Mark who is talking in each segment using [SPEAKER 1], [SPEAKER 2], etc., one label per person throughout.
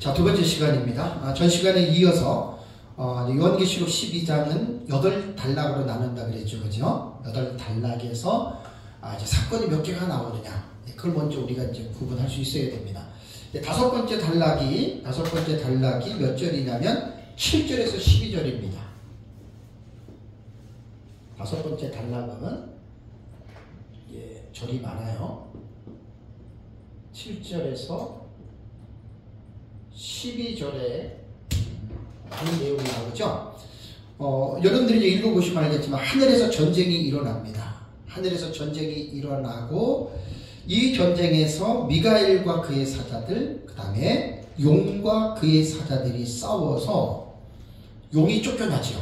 [SPEAKER 1] 자, 두 번째 시간입니다. 전 시간에 이어서 요한계시록 12장은 8단락으로 나눈다 그랬죠. 그죠? 8단락에서 이제 사건이 몇 개가 나오느냐. 그걸 먼저 우리가 이제 구분할 수 있어야 됩니다. 다섯 번째 단락이 몇 절이냐면 7절에서 12절입니다. 다섯 번째 단락은 절이 많아요. 7절에서 12절에 많은 내용이 나오죠. 여러분들이 이제 읽어보시면 알겠지만 하늘에서 전쟁이 일어납니다. 하늘에서 전쟁이 일어나고 이 전쟁에서 미가엘과 그의 사자들, 그 다음에 용과 그의 사자들이 싸워서 용이 쫓겨나죠.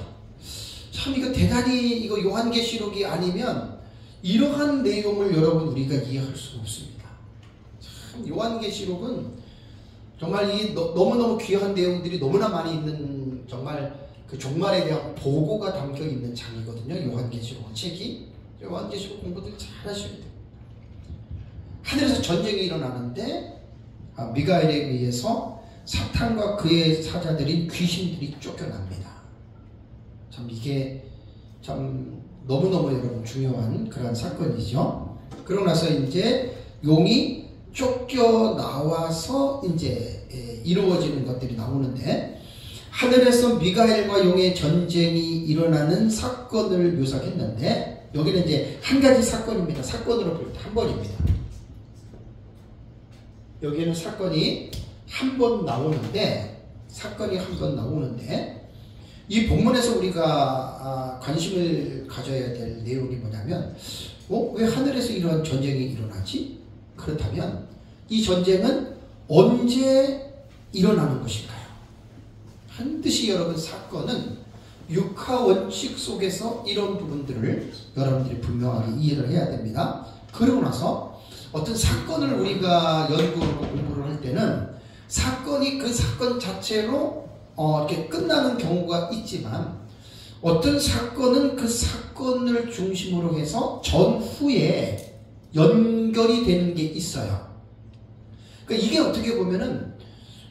[SPEAKER 1] 참 이거 대단히 이거 요한계시록이 아니면 이러한 내용을 여러분 우리가 이해할 수가 없습니다. 참 요한계시록은 정말 이 너무너무 귀한 내용들이 너무나 많이 있는 정말 그 종말에 대한 보고가 담겨 있는 장이거든요. 요한계시록 책이. 요한계시록 공부들 잘 하셔야 돼요. 하늘에서 전쟁이 일어나는데 미가엘에 의해서 사탄과 그의 사자들인 귀신들이 쫓겨납니다. 참 이게 참 너무너무 여러분 중요한 그런 사건이죠. 그러고 나서 이제 용이 쫓겨나와서 이제 이루어지는 것들이 나오는데 하늘에서 미가엘과 용의 전쟁이 일어나는 사건을 묘사했는데 여기는 이제 한 가지 사건입니다. 사건으로 볼 때 한 번입니다. 여기는 사건이 한 번 나오는데 이 본문에서 우리가 관심을 가져야 될 내용이 뭐냐면 왜 하늘에서 이런 전쟁이 일어나지? 그렇다면 이 전쟁은 언제 일어나는 것일까요? 반드시 여러분 사건은 육하 원칙 속에서 이런 부분들을 여러분들이 분명하게 이해를 해야 됩니다. 그러고 나서 어떤 사건을 우리가 연구하고 공부를 할 때는 사건이 그 사건 자체로 이렇게 끝나는 경우가 있지만 어떤 사건은 그 사건을 중심으로 해서 전후에 연결이 되는 게 있어요. 그러니까 이게 어떻게 보면은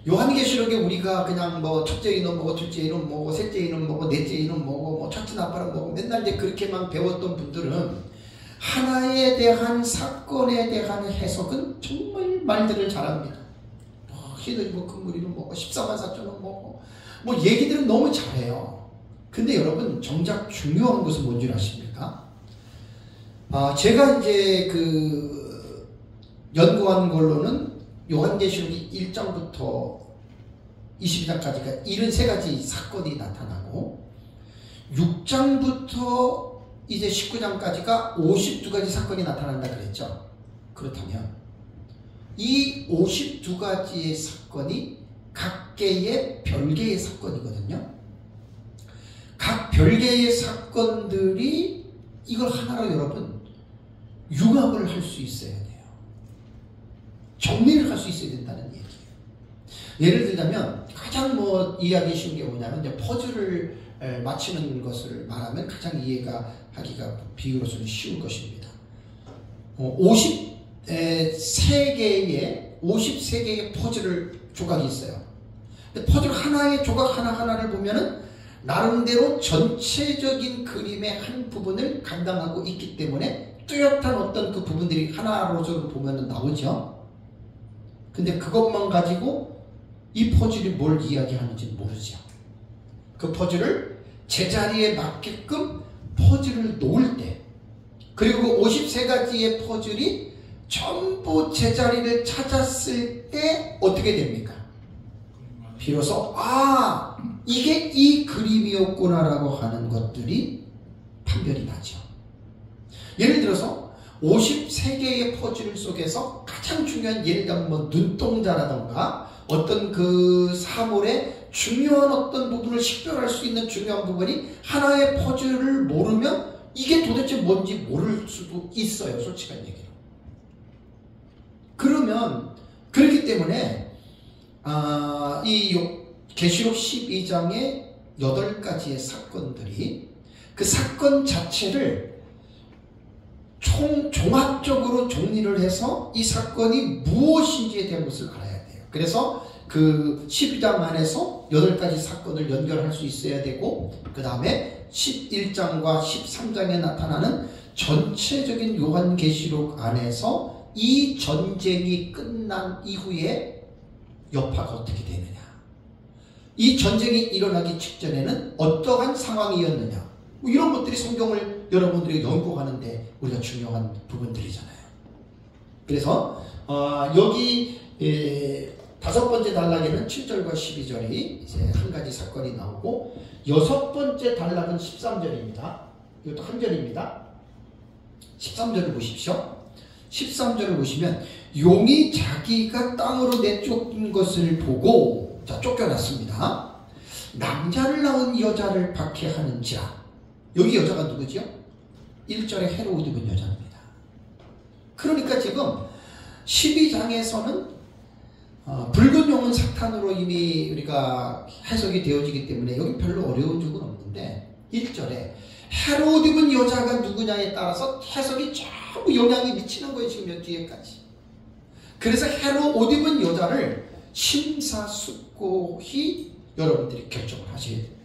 [SPEAKER 1] 요한계시록에 우리가 그냥 뭐 첫째 이놈 뭐고 둘째 이놈 뭐고 셋째 이놈 뭐고 넷째 이놈 뭐고 뭐 첫째 나빠는 뭐고 맨날 이제 그렇게만 배웠던 분들은 하나에 대한 사건에 대한 해석은 정말 말들을 잘합니다. 희들이 뭐 금물이는 뭐고 14만 4천원 뭐고 뭐 얘기들은 너무 잘해요. 근데 여러분 정작 중요한 것은 뭔지 아십니까? 제가 이제 그 연구한 걸로는 요한계시록이 1장부터 22장까지가 73가지 사건이 나타나고 6장부터 이제 19장까지가 52가지 사건이 나타난다 그랬죠. 그렇다면 이 52가지의 사건이 각개의 별개의 사건이거든요. 각 별개의 사건들이 이걸 하나로 여러분 융합을 할 수 있어야 돼요. 정리를 할 수 있어야 된다는 얘기예요. 예를 들자면 가장 뭐 이해하기 쉬운 게 뭐냐면 이제 퍼즐을 맞추는 것을 말하면 가장 이해가 하기가 비유로서는 쉬운 것입니다. 53개의 퍼즐을 조각이 있어요. 근데 퍼즐 하나의 조각 하나하나를 보면은 나름대로 전체적인 그림의 한 부분을 감당하고 있기 때문에 뚜렷한 어떤 그 부분들이 하나로서 보면은 나오죠. 근데 그것만 가지고 이 퍼즐이 뭘 이야기하는지 모르죠. 그 퍼즐을 제자리에 맞게끔 퍼즐을 놓을 때, 그리고 53가지의 퍼즐이 전부 제자리를 찾았을 때 어떻게 됩니까? 비로소 이게 이 그림이었구나라고 하는 것들이 판별이 나죠. 예를 들어서 53개의 퍼즐 속에서 가장 중요한, 예를 들면 뭐 눈동자라던가 어떤 그 사물의 중요한 어떤 부분을 식별할 수 있는 중요한 부분이 하나의 퍼즐을 모르면 이게 도대체 뭔지 모를 수도 있어요. 솔직한 얘기로. 그러면 그렇기 때문에 이 계시록 12장의 8가지의 사건들이 그 사건 자체를 종합적으로 정리를 해서 이 사건이 무엇인지에 대한 것을 알아야 돼요. 그래서 그 12장 안에서 8가지 사건을 연결할 수 있어야 되고, 그 다음에 11장과 13장에 나타나는 전체적인 요한계시록 안에서 이 전쟁이 끝난 이후에 여파가 어떻게 되느냐, 이 전쟁이 일어나기 직전에는 어떠한 상황이었느냐, 뭐 이런 것들이 성경을 여러분들이 연구하는데 우리가 중요한 부분들이잖아요. 그래서 여기 5번째 단락에는 7절과 12절이 이제 한 가지 사건이 나오고, 6번째 단락은 13절입니다. 이것도 한 절입니다. 13절을 보십시오. 13절을 보시면 용이 자기가 땅으로 내쫓은 것을 보고, 자, 쫓겨났습니다. 남자를 낳은 여자를 박해하는지라. 여기 여자가 누구죠? 1절에 헤로디본 여자입니다. 그러니까 지금 12장에서는 붉은 용은 사탄으로 이미 우리가 해석이 되어지기 때문에 여기 별로 어려운 적은 없는데, 1절에 헤로디본 여자가 누구냐에 따라서 해석이 전부 영향이 미치는 거예요. 지금 몇 뒤에까지. 그래서 헤로디본 여자를 심사숙고히 여러분들이 결정을 하셔야 됩니다.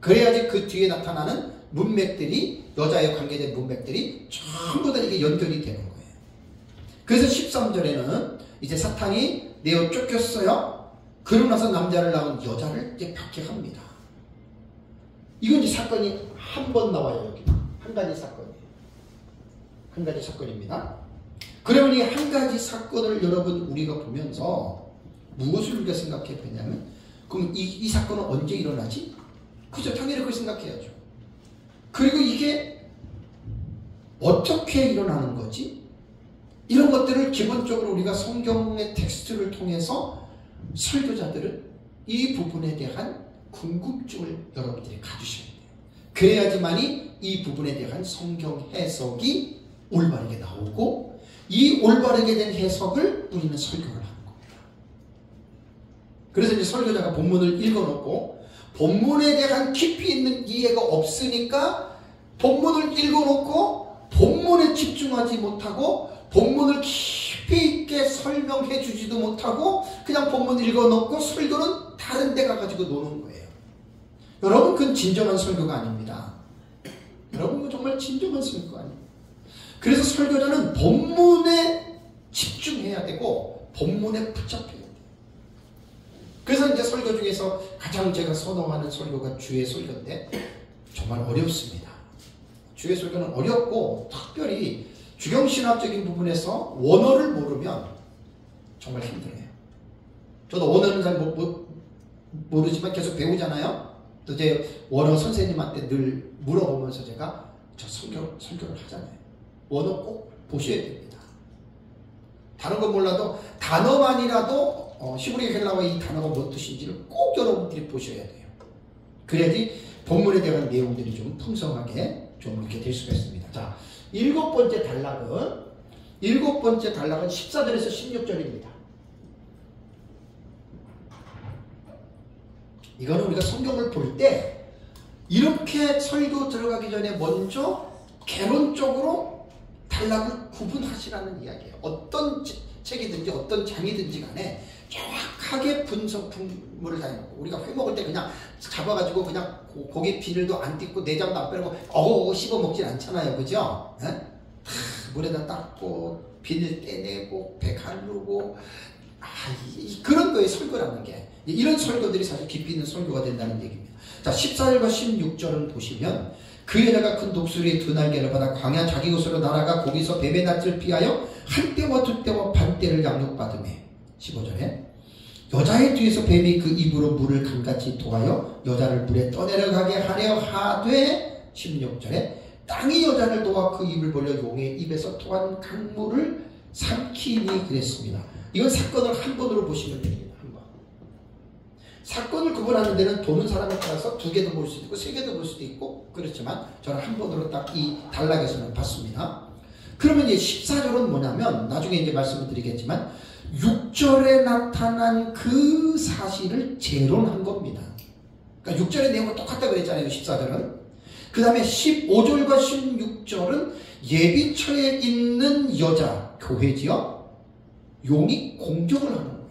[SPEAKER 1] 그래야지 그 뒤에 나타나는 문맥들이, 여자에 관계된 문맥들이 전부 다 이게 연결이 되는 거예요. 그래서 13절에는 이제 사탄이 내어 쫓겼어요. 그러고 나서 남자를 낳은 여자를 이제 박해합니다. 이건 이제 사건이 한 번 나와요. 여기 한 가지 사건이에요. 한 가지 사건입니다. 그러면 이 한 가지 사건을 여러분 우리가 보면서 무엇을 우리가 생각해 보냐면, 그럼 이 사건은 언제 일어나지? 그죠? 당연히 그걸 생각해야죠. 그리고 이게 어떻게 일어나는 거지? 이런 것들을 기본적으로 우리가 성경의 텍스트를 통해서 설교자들은 이 부분에 대한 궁금증을 여러분들이 가지셔야 돼요. 그래야지만이 이 부분에 대한 성경 해석이 올바르게 나오고, 이 올바르게 된 해석을 우리는 설교를 하는 겁니다. 그래서 이제 설교자가 본문을 읽어놓고 본문에 대한 깊이 있는 이해가 없으니까 본문을 읽어놓고 본문에 집중하지 못하고 본문을 깊이 있게 설명해 주지도 못하고 그냥 본문 읽어놓고 설교는 다른 데 가가지고 노는 거예요. 여러분, 그건 진정한 설교가 아닙니다. 여러분, 그건 정말 진정한 설교가 아닙니다. 그래서 설교자는 본문에 집중해야 되고 본문에 붙잡혀야 돼요. 그래서 이제 설교 중에서 가장 제가 선호하는 설교가 주의 설교인데 정말 어렵습니다. 주의 설교는 어렵고 특별히 주경신학적인 부분에서 원어를 모르면 정말 힘들어요. 저도 원어는 잘 모르지만 계속 배우잖아요. 또 제 원어 선생님한테 늘 물어보면서 제가 설교를 하잖아요. 원어 꼭 보셔야 됩니다. 다른 건 몰라도 단어만이라도 히브리 헬라어 이 단어가 무슨 뜻인지를 꼭 여러분들이 보셔야 돼요. 그래야지 본문에 대한 내용들이 좀 풍성하게 좀 이렇게 될 수가 있습니다. 자, 7번째 단락은 14절에서 16절입니다. 이거는 우리가 성경을 볼 때 이렇게 설교 들어가기 전에 먼저 개론적으로 단락을 구분하시라는 이야기예요. 어떤 책이든지 어떤 장이든지 간에 정확하게 분석품을 다 해놓고, 우리가 회 먹을 때 그냥 잡아가지고 그냥 고기 비늘도 안 뜯고 내장도 안 빼고 어고 씹어 먹진 않잖아요. 그죠? 물에다 닦고 비늘 떼내고 배 가르고 그런 거에 설교라는 게, 이런 설교들이 사실 깊이 있는 설교가 된다는 얘기입니다. 자, 14절과 16절을 보시면 그 여자가 큰 독수리의 두 날개를 받아 광야 자기 곳으로 날아가 거기서 뱀의 낯을 피하여 한 때와 두 때와 반 때를 양육받으매. 15절에 여자의 뒤에서 뱀이 그 입으로 물을 강같이 토하여 여자를 물에 떠내려가게 하려 하되. 16절에 땅이 여자를 도와 그 입을 벌려 용의 입에서 토한 강물을 삼키니 그랬습니다. 이건 사건을 한 번으로 보시면 됩니다. 한 번. 사건을 구분하는 데는 보는 사람에 따라서 2개도 볼 수도 있고 3개도 볼 수도 있고 그렇지만 저는 한 번으로 딱 이 단락에서는 봤습니다. 그러면 이제 14절은 뭐냐면 나중에 이제 말씀을 드리겠지만 6절에 나타난 그 사실을 재론한 겁니다. 그러니까 6절의 내용은 똑같다고 그랬잖아요. 14절은. 그 다음에 15절과 16절은 예비처에 있는 여자, 교회지요. 용이 공격을 하는 거예요.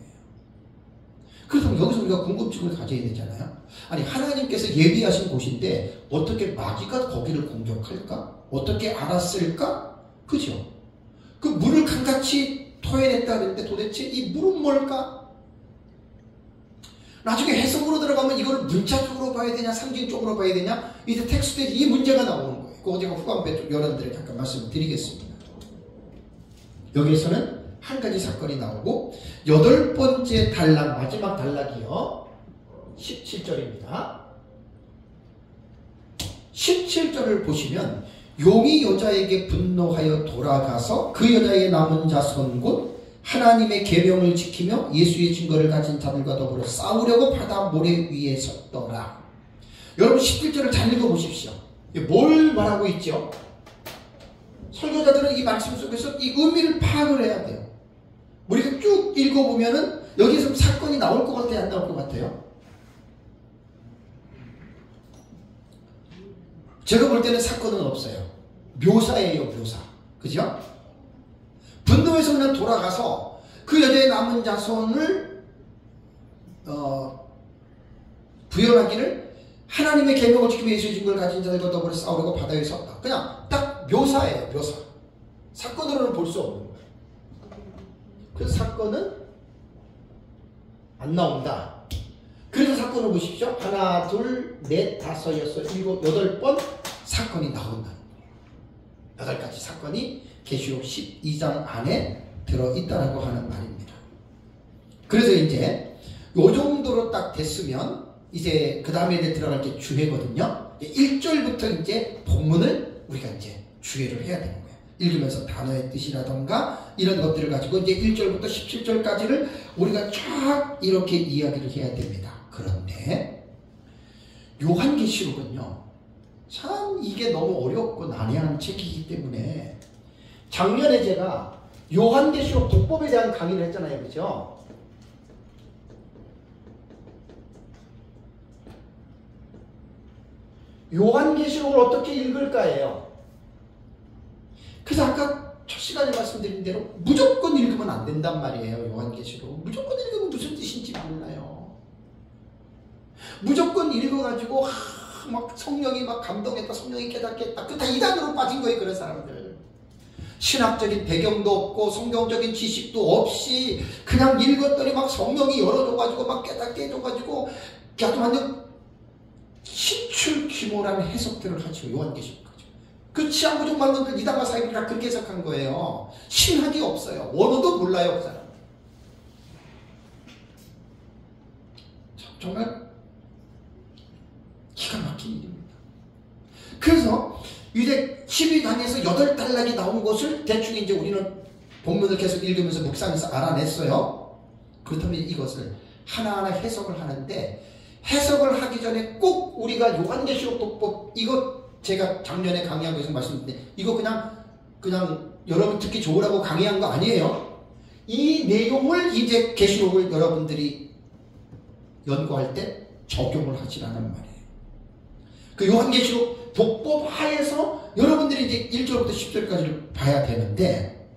[SPEAKER 1] 그래서 여기서 우리가 궁금증을 가져야 되잖아요. 아니 하나님께서 예비하신 곳인데 어떻게 마귀가 거기를 공격할까? 어떻게 알았을까? 그죠? 그 물을 강같이 토해냈다 그랬는데 도대체 이 물은 뭘까? 나중에 해석으로 들어가면 이걸 문자적으로 봐야 되냐 상징적으로 봐야 되냐 이제 텍스트에 이 문제가 나오는 거예요. 그거 제가 후반부에 좀 여러분들에게 잠깐 말씀을 드리겠습니다. 여기에서는 한 가지 사건이 나오고 8번째 단락 마지막 단락이요 17절입니다. 17절을 보시면 용이 여자에게 분노하여 돌아가서 그 여자의 남은 자손 곧 하나님의 계명을 지키며 예수의 증거를 가진 자들과 더불어 싸우려고 바다 모래 위에 섰더라. 여러분 17절을 잘 읽어보십시오. 뭘 말하고 있죠? 설교자들은 이 말씀 속에서 이 의미를 파악을 해야 돼요. 우리가 쭉 읽어보면은 여기서 사건이 나올 것 같아요? 안 나올 것 같아요? 제가 볼 때는 사건은 없어요. 묘사예요, 묘사. 그죠? 분노에서 그냥 돌아가서 그 여자의 남은 자손을 부연하기를 하나님의 계명을 지키며 예수의 증거를 가진 자들과 더불어 싸우려고 바다에 섰다. 그냥 딱 묘사예요, 묘사. 사건으로는 볼 수 없는 거예요. 그 사건은 안 나온다. 그래서 사건을 보십시오. 하나, 둘, 넷, 다섯, 여섯, 일곱, 8번 사건이 나온다. 8가지 사건이 계시록 12장 안에 들어있다라고 하는 말입니다. 그래서 이제 요 정도로 딱 됐으면 이제 그 다음에 이제 들어갈 게 주회거든요. 1절부터 이제 본문을 우리가 이제 주회를 해야 되는 거예요. 읽으면서 단어의 뜻이라던가 이런 것들을 가지고 이제 1절부터 17절까지를 우리가 쫙 이렇게 이야기를 해야 됩니다. 그런데 요한계시록은요 참 이게 너무 어렵고 난해한 책이기 때문에 작년에 제가 요한계시록 독법에 대한 강의를 했잖아요. 그죠? 요한계시록을 어떻게 읽을까예요. 그래서 아까 첫 시간에 말씀드린 대로 무조건 읽으면 안 된단 말이에요. 요한계시록 무조건 읽으면 무슨 뜻인지 몰라요. 무조건 읽어가지고 막 성령이 막 감동했다, 성령이 깨닫게 했다, 그 다 이단으로 빠진 거예요. 그런 사람들 신학적인 배경도 없고 성경적인 지식도 없이 그냥 읽었더니 막 성령이 열어줘가지고 막 깨닫게 해줘가지고 아주 완전 신출귀몰한 해석들을 하죠. 요한계시록 그 치안부족 말론들 이단과 사이비가 그렇게 해석한 거예요. 신학이 없어요. 원어도 몰라요. 그 사람. 정말 기가 막힌 일입니다. 그래서 이제 12장에서 8단락이 나온 것을 대충 이제 우리는 본문을 계속 읽으면서 묵상해서 알아냈어요. 그렇다면 이것을 하나하나 해석을 하는데 해석을 하기 전에 꼭 우리가 요한계시록 독법 이거 제가 작년에 강의한 거에서 말씀드렸는데 이거 그냥 여러분 듣기 좋으라고 강의한 거 아니에요. 이 내용을 이제 계시록을 여러분들이 연구할 때 적용을 하시라는 말이에요. 그 요한계시록 독법 하에서 여러분들이 이제 1절부터 10절까지를 봐야 되는데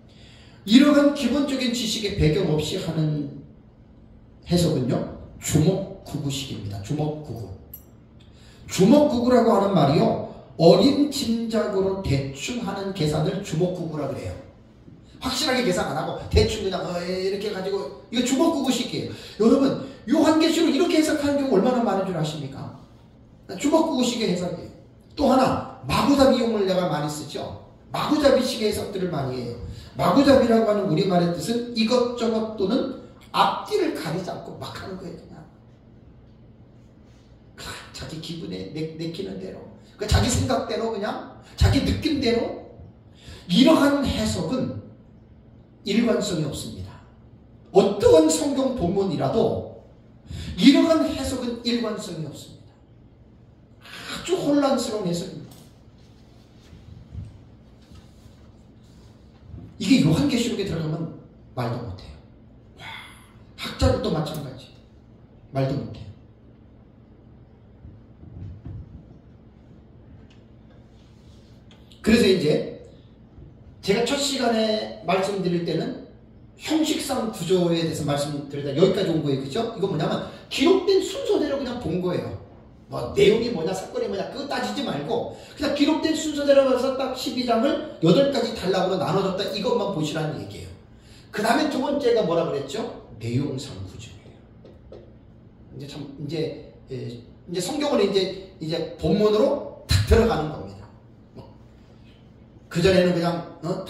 [SPEAKER 1] 이러한 기본적인 지식의 배경 없이 하는 해석은요 주목구구식입니다. 주목구구라고 하는 말이요 어린 짐작으로 대충 하는 계산을 주목구구라 그래요. 확실하게 계산 안 하고 대충 그냥 이렇게 해가지고 이거 주목구구식이에요. 여러분 요한계시록 이렇게 해석하는 경우 얼마나 많은 줄 아십니까? 주목구구식의 해석이에요. 또 하나 마구잡이 용을 내가 많이 쓰죠. 마구잡이식의 해석들을 많이 해요. 마구잡이라고 하는 우리말의 뜻은 이것저것 또는 앞뒤를 가리지 않고 막 하는 거예요. 그냥 자기 기분에 내키는 대로 자기 생각대로 그냥 자기 느낌대로 이러한 해석은 일관성이 없습니다. 어떠한 성경 본문이라도 이러한 해석은 일관성이 없습니다. 아주 혼란스러운 해석입니다. 이게 요한계시록에 들어가면 말도 못해요. 학자들도 마찬가지. 말도 못해요. 그래서 이제 제가 첫 시간에 말씀드릴 때는 형식상 구조에 대해서 말씀드리다 여기까지 온 거예요. 그죠? 이거 뭐냐면 기록된 순서대로 그냥 본 거예요. 뭐 내용이 뭐냐 사건이 뭐냐 그거 따지지 말고 그냥 기록된 순서대로 가서 딱 12장을 8가지 단락으로 나눠줬다 이것만 보시라는 얘기예요. 그 다음에 두 번째가 뭐라 그랬죠? 내용상 구조예요. 이제 성경은 이제 본문으로 탁 들어가는 겁니다. 그전에는 그냥 다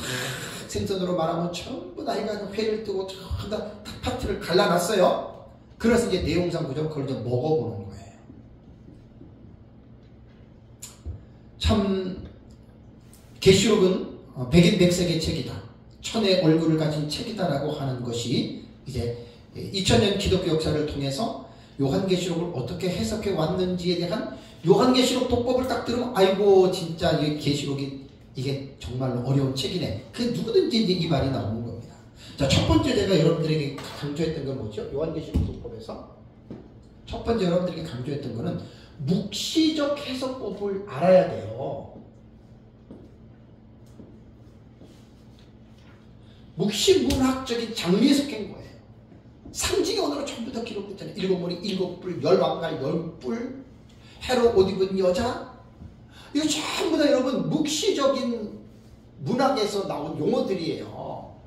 [SPEAKER 1] 생선으로 말하면 전부 다 해가지고 회를 뜨고 전부 다 파트를 갈라놨어요. 그래서 이제 내용상 구조 그걸 이제 먹어보는 거예요. 참 계시록은 백인백색의 책이다. 천의 얼굴을 가진 책이다라고 하는 것이 이제 2000년 기독교 역사를 통해서 요한계시록을 어떻게 해석해 왔는지에 대한 요한계시록 독법을 딱 들으면 아이고 진짜 이 계시록이 이게 정말로 어려운 책이네. 그 누구든지 이제 이 말이 나오는 겁니다. 자, 첫 번째 제가 여러분들에게 강조했던 건 뭐죠? 요한계시록 독법에서 첫 번째 여러분들에게 강조했던 거는 묵시적 해석법을 알아야 돼요. 묵시문학적인 장르에 속한 거예요. 상징의 언어로 전부 다 기록됐잖아요. 7머리 7뿔, 10왕갈 10뿔, 해로 옷 입은 여자. 이거 전부 다 여러분 묵시적인 문학에서 나온 용어들이에요.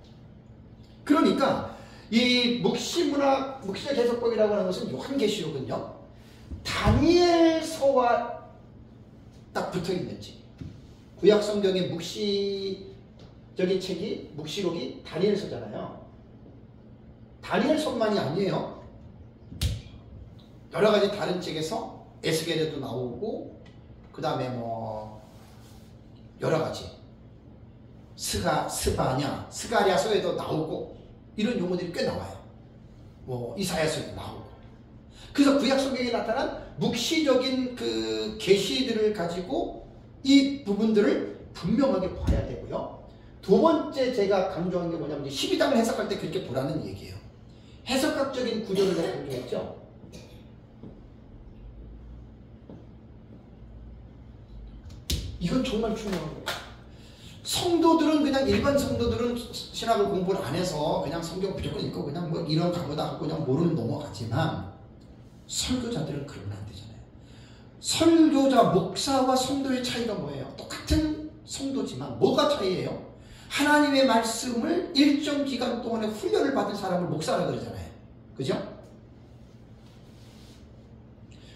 [SPEAKER 1] 그러니까 이 묵시문학, 묵시적 해석법이라고 하는 것은 요한계시록은요. 다니엘서와 딱 붙어있는지 구약성경의 묵시적인 책이 묵시록이 다니엘서잖아요. 다니엘서만이 아니에요. 여러가지 다른 책에서 에스겔에도 나오고 그 다음에 뭐 여러가지 스가랴서에도 나오고 이런 용어들이 꽤 나와요. 뭐 이사야서에도 나오고. 그래서 구약 성경에 나타난 묵시적인 그 계시들을 가지고 이 부분들을 분명하게 봐야 되고요. 두 번째 제가 강조한 게 뭐냐면 12장을 해석할 때 그렇게 보라는 얘기예요. 해석학적인 구조를 내가 강조했죠. 이건 정말 중요한 거예요. 성도들은 그냥 일반 성도들은 신학을 공부를 안 해서 그냥 성경 무조건 읽고 그냥 뭐 이런 가보다 하고 그냥 모르는 넘어가지만 설교자들은 그러면 안 되잖아요. 설교자, 목사와 성도의 차이가 뭐예요? 똑같은 성도지만 뭐가 차이예요? 하나님의 말씀을 일정 기간 동안에 훈련을 받은 사람을 목사라 그러잖아요. 그죠?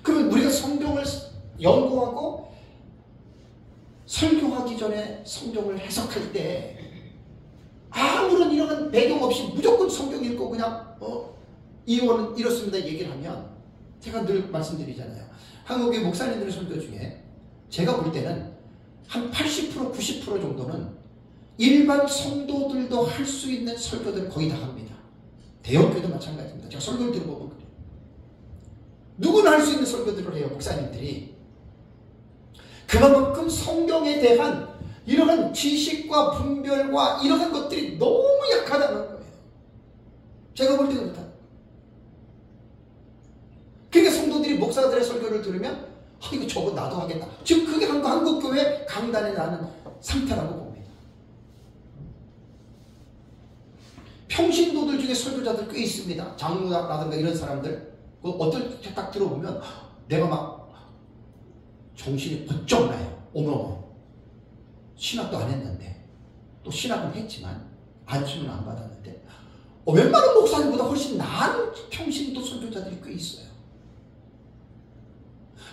[SPEAKER 1] 그러면 우리가 성경을 연구하고 설교하기 전에 성경을 해석할 때 아무런 이런 배경 없이 무조건 성경 읽고 그냥 이원은 이렇습니다 얘기를 하면 제가 늘 말씀드리잖아요. 한국의 목사님들의 설교 중에 제가 볼 때는 한 80% 90% 정도는 일반 성도들도 할 수 있는 설교들을 거의 다 합니다. 대형교회도 마찬가지입니다. 제가 설교를 들어보면 그래요. 누구나 할 수 있는 설교들을 해요. 목사님들이. 그만큼 성경에 대한 이러한 지식과 분별과 이러한 것들이 너무 약하다는 거예요. 제가 볼 때 그렇다. 그러니까 성도들이 목사들의 설교를 들으면 이거 저거 나도 하겠다. 지금 그게 한국교회 강단에 나는 상태라고 봅니다. 평신도들 중에 설교자들 꽤 있습니다. 장로라든가 이런 사람들 어떨 때 딱 들어보면 내가 막 정신이 번쩍 나요. 어머 신학도 안 했는데 또 신학은 했지만 안수는 안 받았는데 웬만한 목사님보다 훨씬 나은 평신도 설교자들이 꽤 있어요.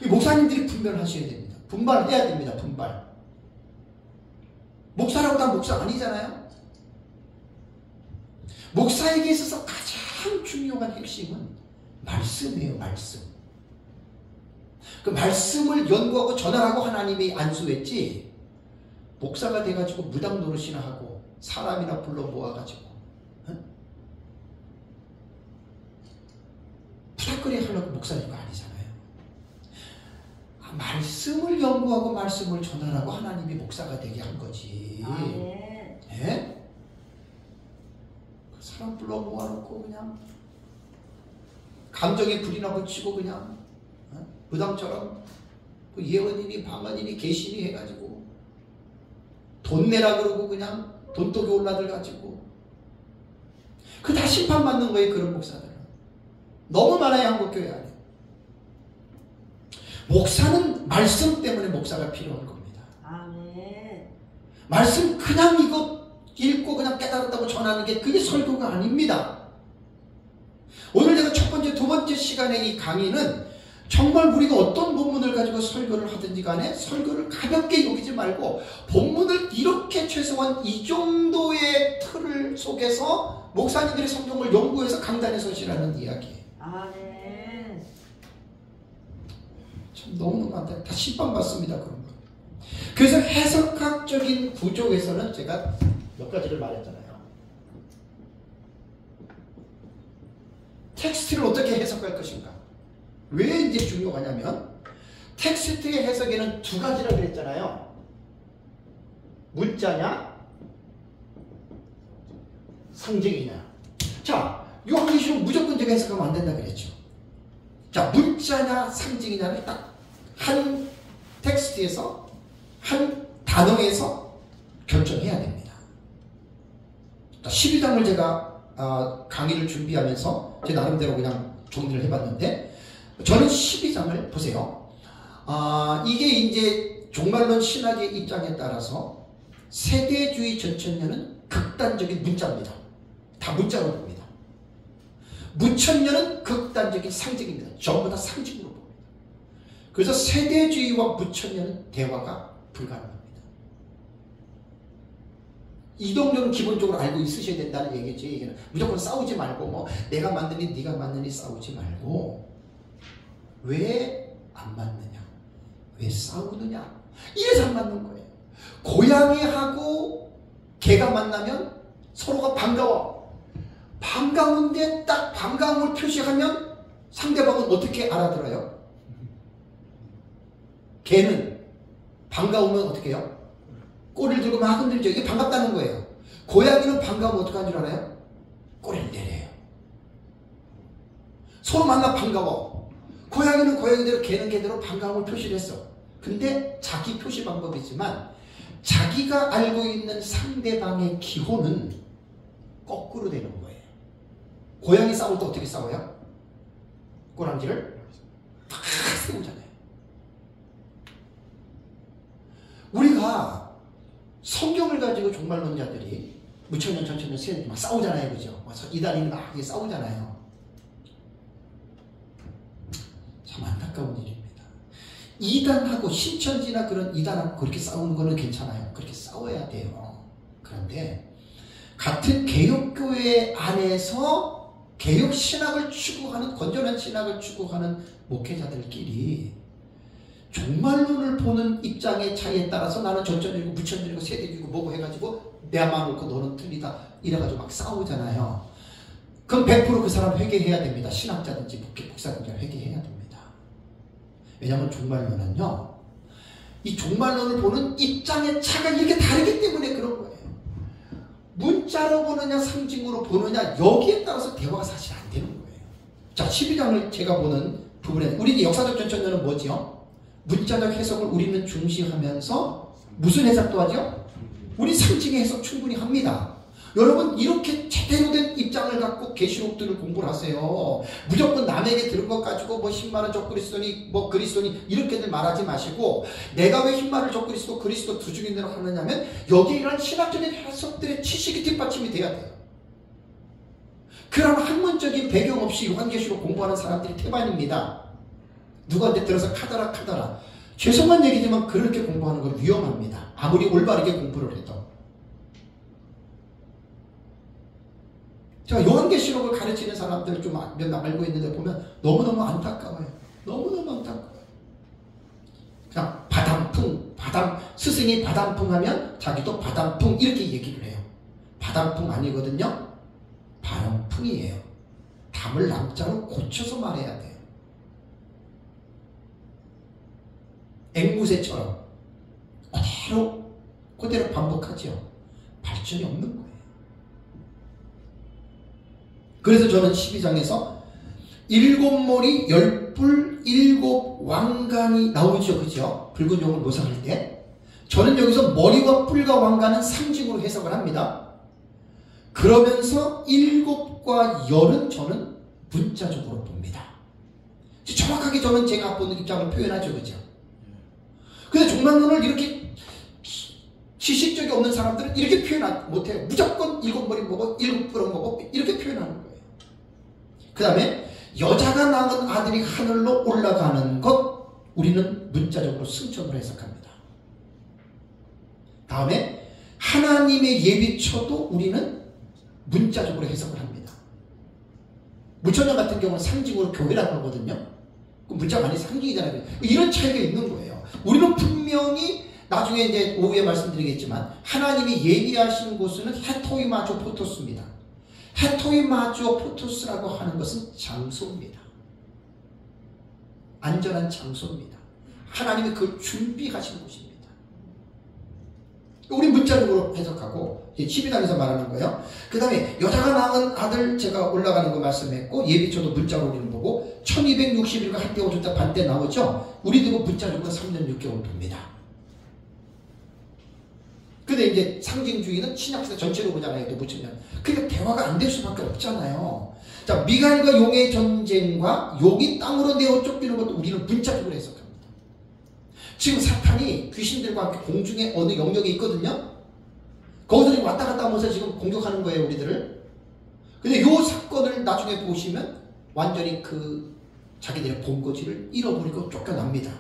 [SPEAKER 1] 이 목사님들이 분별하셔야 됩니다. 분발해야 됩니다. 분발. 목사라고 다 목사 아니잖아요. 목사에게 있어서 가장 중요한 핵심은 말씀이에요. 말씀. 그 말씀을 연구하고 전하라고 하나님이 안수했지 목사가 돼가지고 무당 노릇이나 하고 사람이나 불러 모아가지고 부탁거리 하려고 목사님이 아니잖아요. 말씀을 연구하고 말씀을 전하라고 하나님이 목사가 되게 한 거지. 예? 사람 불러 모아놓고 그냥 감정에 불이 나고 치고 그냥 무당처럼 예언이니 방언이니 계시니 해가지고 돈 내라 그러고 그냥 돈독이 올라들 가지고 그 다 심판받는 거예요. 그런 목사들은. 너무 많아요. 한국교회 안에. 목사는 말씀 때문에 목사가 필요한 겁니다.
[SPEAKER 2] 아멘.
[SPEAKER 1] 말씀 그냥 이거 읽고 그냥 깨달았다고 전하는 게 그게 설교가 아닙니다. 오늘 제가 첫 번째, 두 번째 시간의 이 강의는 정말 우리가 어떤 본문을 가지고 설교를 하든지 간에 설교를 가볍게 여기지 말고 본문을 이렇게 최소한 이 정도의 틀을 속에서 목사님들이 성경을 연구해서 강단에 서시라는 이야기예요.
[SPEAKER 2] 아멘.
[SPEAKER 1] 참 너무너무 안 돼. 다 심판받습니다. 그런 거. 그래서 해석학적인 구조에서는 제가 몇 가지를 말했잖아요. 텍스트를 어떻게 해석할 것인가. 왜 이제 중요하냐면 텍스트의 해석에는 두 가지라 그랬잖아요. 문자냐 상징이냐. 자, 요한계시록 무조건 제가 해석하면 안 된다 그랬죠. 자, 문자냐 상징이냐를 딱 한 텍스트에서 한 단어에서 결정해야 됩니다. 12장을 제가 강의를 준비하면서 제 나름대로 그냥 정리를 해봤는데 저는 12장을 보세요. 이게 이제 종말론 신학의 입장에 따라서 세대주의 전천년은 극단적인 문자입니다. 다 문자로 봅니다. 무천년은 극단적인 상징입니다. 전부 다 상징으로 봅니다. 그래서 세대주의와 무천년은 대화가 불가능합니다. 이동적은 기본적으로 알고 있으셔야 된다는 얘기죠. 얘기는 무조건 싸우지 말고 뭐 내가 맞느니 네가 맞느니 싸우지 말고 왜 안 맞느냐, 왜 싸우느냐, 이래서 안 맞는 거예요. 고양이하고 개가 만나면 서로가 반가워. 반가운데 딱 반가움을 표시하면 상대방은 어떻게 알아들어요? 개는 반가우면 어떻게 해요? 꼬리를 들고 막 흔들죠. 이게 반갑다는 거예요. 고양이는 반가우면 어떻게 하는 줄 알아요? 꼬리를 내려요. 서로 만나 반가워. 고양이는 고양이대로 개는 개대로 반가움을 표시를 했어. 근데 자기 표시 방법이지만 자기가 알고 있는 상대방의 기호는 거꾸로 되는 거예요. 고양이 싸울 때 어떻게 싸워요? 꼬랑지를 탁 세우잖아요. 우리가 성경을 가지고 종말론자들이 무천년, 천천년, 세년 막 싸우잖아요. 그죠? 이단이 막 싸우잖아요. 참 안타까운 일입니다. 이단하고 신천지나 그런 이단하고 그렇게 싸우는 거는 괜찮아요. 그렇게 싸워야 돼요. 그런데 같은 개혁교회 안에서 개혁신학을 추구하는, 건전한 신학을 추구하는 목회자들끼리 종말론을 보는 입장의 차이에 따라서 나는 전천이고 무천이고 세대이고 뭐고 해가지고 내만 놓고 너는 틀리다 이래가지고 막 싸우잖아요. 그럼 100% 그 사람 회개해야 됩니다. 신학자든지 목사든지 회개해야 됩니다. 왜냐하면 종말론은요, 이 종말론을 보는 입장의 차가 이렇게 다르기 때문에 그런 거예요. 문자로 보느냐 상징으로 보느냐 여기에 따라서 대화가 사실 안 되는 거예요. 자, 12장을 제가 보는 부분에 우리 역사적 전천년은 뭐지요? 문자적 해석을 우리는 중시하면서 무슨 해석도 하죠? 우리 상징의 해석 충분히 합니다. 여러분 이렇게 제대로 된 입장을 갖고 계시록들을 공부를 하세요. 무조건 남에게 들은 것 가지고 뭐 흰말은 적그리스도니 뭐 그리스도니 이렇게들 말하지 마시고 내가 왜 흰말을 적그리스도 그리스도 두 중인으로 하느냐면 여기에 이런 신학적인 해석들의 지식이 뒷받침이 돼야 돼요. 그런 학문적인 배경 없이 요한계시록 공부하는 사람들이 태반입니다. 누구한테 들어서 카더라 죄송한 얘기지만 그렇게 공부하는 건 위험합니다. 아무리 올바르게 공부를 해도. 제가 요한계시록을 가르치는 사람들 좀 몇 명 알고 있는데 보면 너무너무 안타까워요. 너무너무 안타까워요. 그냥 바람풍, 스승이 바람풍 하면 자기도 바람풍 이렇게 얘기를 해요. 바람풍 아니거든요. 바람풍이에요. 담을 남자로 고쳐서 말해야 돼요. 앵무새처럼 그대로 반복하죠. 발전이 없는 거예요. 그래서 저는 12장에서 7머리 10뿔 7왕관이 나오죠. 그죠? 붉은 용을 묘사할 때 저는 여기서 머리와 뿔과 왕관은 상징으로 해석을 합니다. 그러면서 7 율법과 열은 저는 문자적으로 봅니다. 정확하게 저는 제가 보는 입장을 표현하죠. 그죠? 근데 종말론을 이렇게 지식적이 없는 사람들은 이렇게 표현 못해요. 무조건 일곱 머리 먹어, 일곱 그릇 먹어, 이렇게 표현하는 거예요. 그 다음에 여자가 낳은 아들이 하늘로 올라가는 것, 우리는 문자적으로 승천으로 해석합니다. 다음에 하나님의 예비처도 우리는 문자적으로 해석을 합니다. 무천년 같은 경우는 상징으로 교회라고 하거든요. 문자가 아니 상징이잖아요. 이런 차이가 있는 거예요. 우리는 분명히 나중에 이제 오후에 말씀드리겠지만 하나님이 예비하신 곳은 헤토이마조 포토스입니다. 헤토이마조 포토스라고 하는 것은 장소입니다. 안전한 장소입니다. 하나님이 그걸 준비하신 곳입니다. 우리 문자적으로 해석하고 12장에서 말하는 거예요. 그 다음에 여자가 낳은 아들 제가 올라가는 거 말씀했고 예비처도 문자로 우리는 보고 1260일과 한때 오셨다 반때 나오죠. 우리도 문자적으로 3년 6개월 봅니다. 근데 이제 상징주의는 신약시대 전체로 보잖아요. 또 붙이면. 그러니까 대화가 안 될 수밖에 없잖아요. 자, 미갈과 용의 전쟁과 용이 땅으로 내어 쫓기는 것도 우리는 문자적으로 해석합니다. 지금 사탄이 귀신들과 함께 공중에 어느 영역에 있거든요. 거기서 왔다 갔다 하면서 지금 공격하는 거예요, 우리들을. 근데 이 사건을 나중에 보시면 완전히 그 자기들의 본거지를 잃어버리고 쫓겨납니다.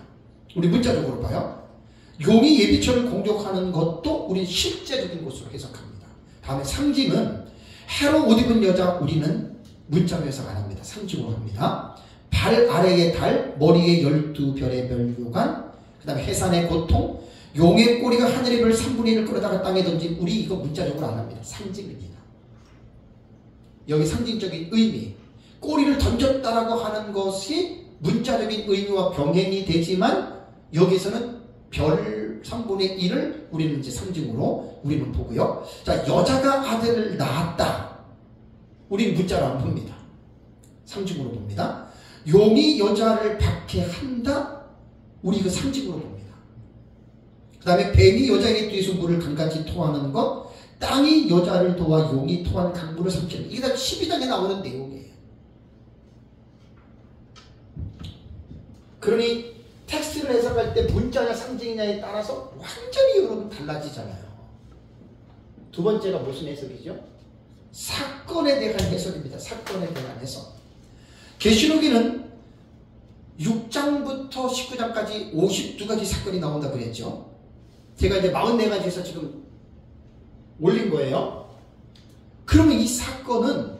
[SPEAKER 1] 우리 문자적으로 봐요. 용이 예비처를 공격하는 것도 우리 실제적인 것으로 해석합니다. 다음에 상징은 해로 옷 입은 여자, 우리는 문자로 해석 안 합니다. 상징으로 합니다. 발 아래의 달, 머리에 12별의 멸류관, 그 다음에 해산의 고통, 용의 꼬리가 하늘의 별 3분의 1을 끌어다가 땅에 던진, 우리 이거 문자적으로 안 합니다. 상징입니다. 여기 상징적인 의미, 꼬리를 던졌다라고 하는 것이 문자적인 의미와 병행이 되지만 여기서는 별 3분의 1을 우리는 이제 상징으로 우리는 보고요. 자, 여자가 아들을 낳았다. 우리는 문자로 안 봅니다. 상징으로 봅니다. 용이 여자를 박해한다. 우리 이거 상징으로 봅니다. 그 다음에 뱀이 여자에게 뒤에서 물을 강같이 토하는 것, 땅이 여자를 도와 용이 토한 강물을 삼키는, 이게 다 12장에 나오는 내용이에요. 그러니 텍스트를 해석할 때 문자냐 상징이냐에 따라서 완전히 여러분 달라지잖아요. 두 번째가 무슨 해석이죠? 사건에 대한 해석입니다. 사건에 대한 해석. 계시록에는 6장부터 19장까지 52가지 사건이 나온다 그랬죠. 제가 이제 44가지에서 지금 올린 거예요. 그러면 이 사건은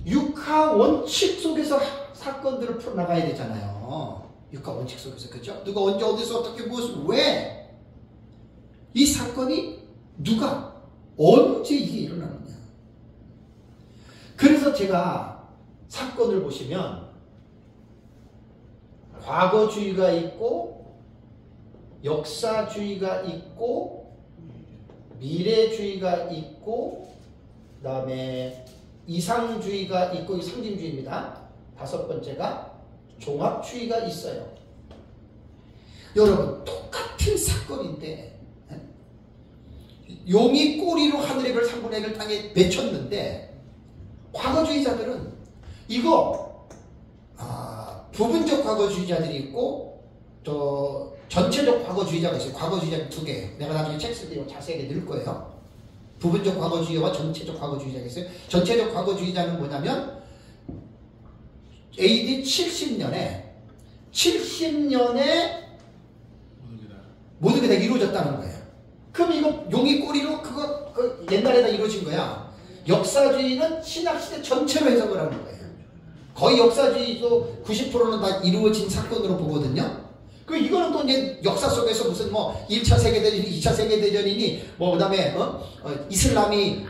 [SPEAKER 1] 육하 원칙 속에서 사건들을 풀어나가야 되잖아요. 육하 원칙 속에서. 그죠? 누가 언제 어디서 어떻게 무엇을 왜? 이 사건이 누가 언제 이게 일어나느냐. 그래서 제가 사건을 보시면 과거주의가 있고 역사주의가 있고 미래주의가 있고 그 다음에 이상주의가 있고, 이 상징주의입니다. 다섯 번째가 종합주의가 있어요. 여러분 똑같은 사건인데 용이 꼬리로 하늘의 별 3분의 1을 땅에 맺혔는데 과거주의자들은 이거 부분적 과거주의자들이 있고 또 전체적 과거주의자가 있어요. 과거주의자는 두 개. 내가 나중에 책 쓸 때 자세하게 넣을 거예요. 부분적 과거주의와 전체적 과거주의자가 있어요. 전체적 과거주의자는 뭐냐면 AD 70년에 모든 게 다 이루어졌다는 거예요. 그럼 이거 용이 꼬리로 그거 옛날에 다 이루어진 거야. 역사주의는 신학시대 전체로 해석을 하는 거예요. 거의 역사주의도 90%는 다 이루어진 사건으로 보거든요. 그 이거는 또 이제 역사 속에서 무슨 뭐 1차 세계대전이니 2차 세계대전이니 뭐 그다음에 이슬람이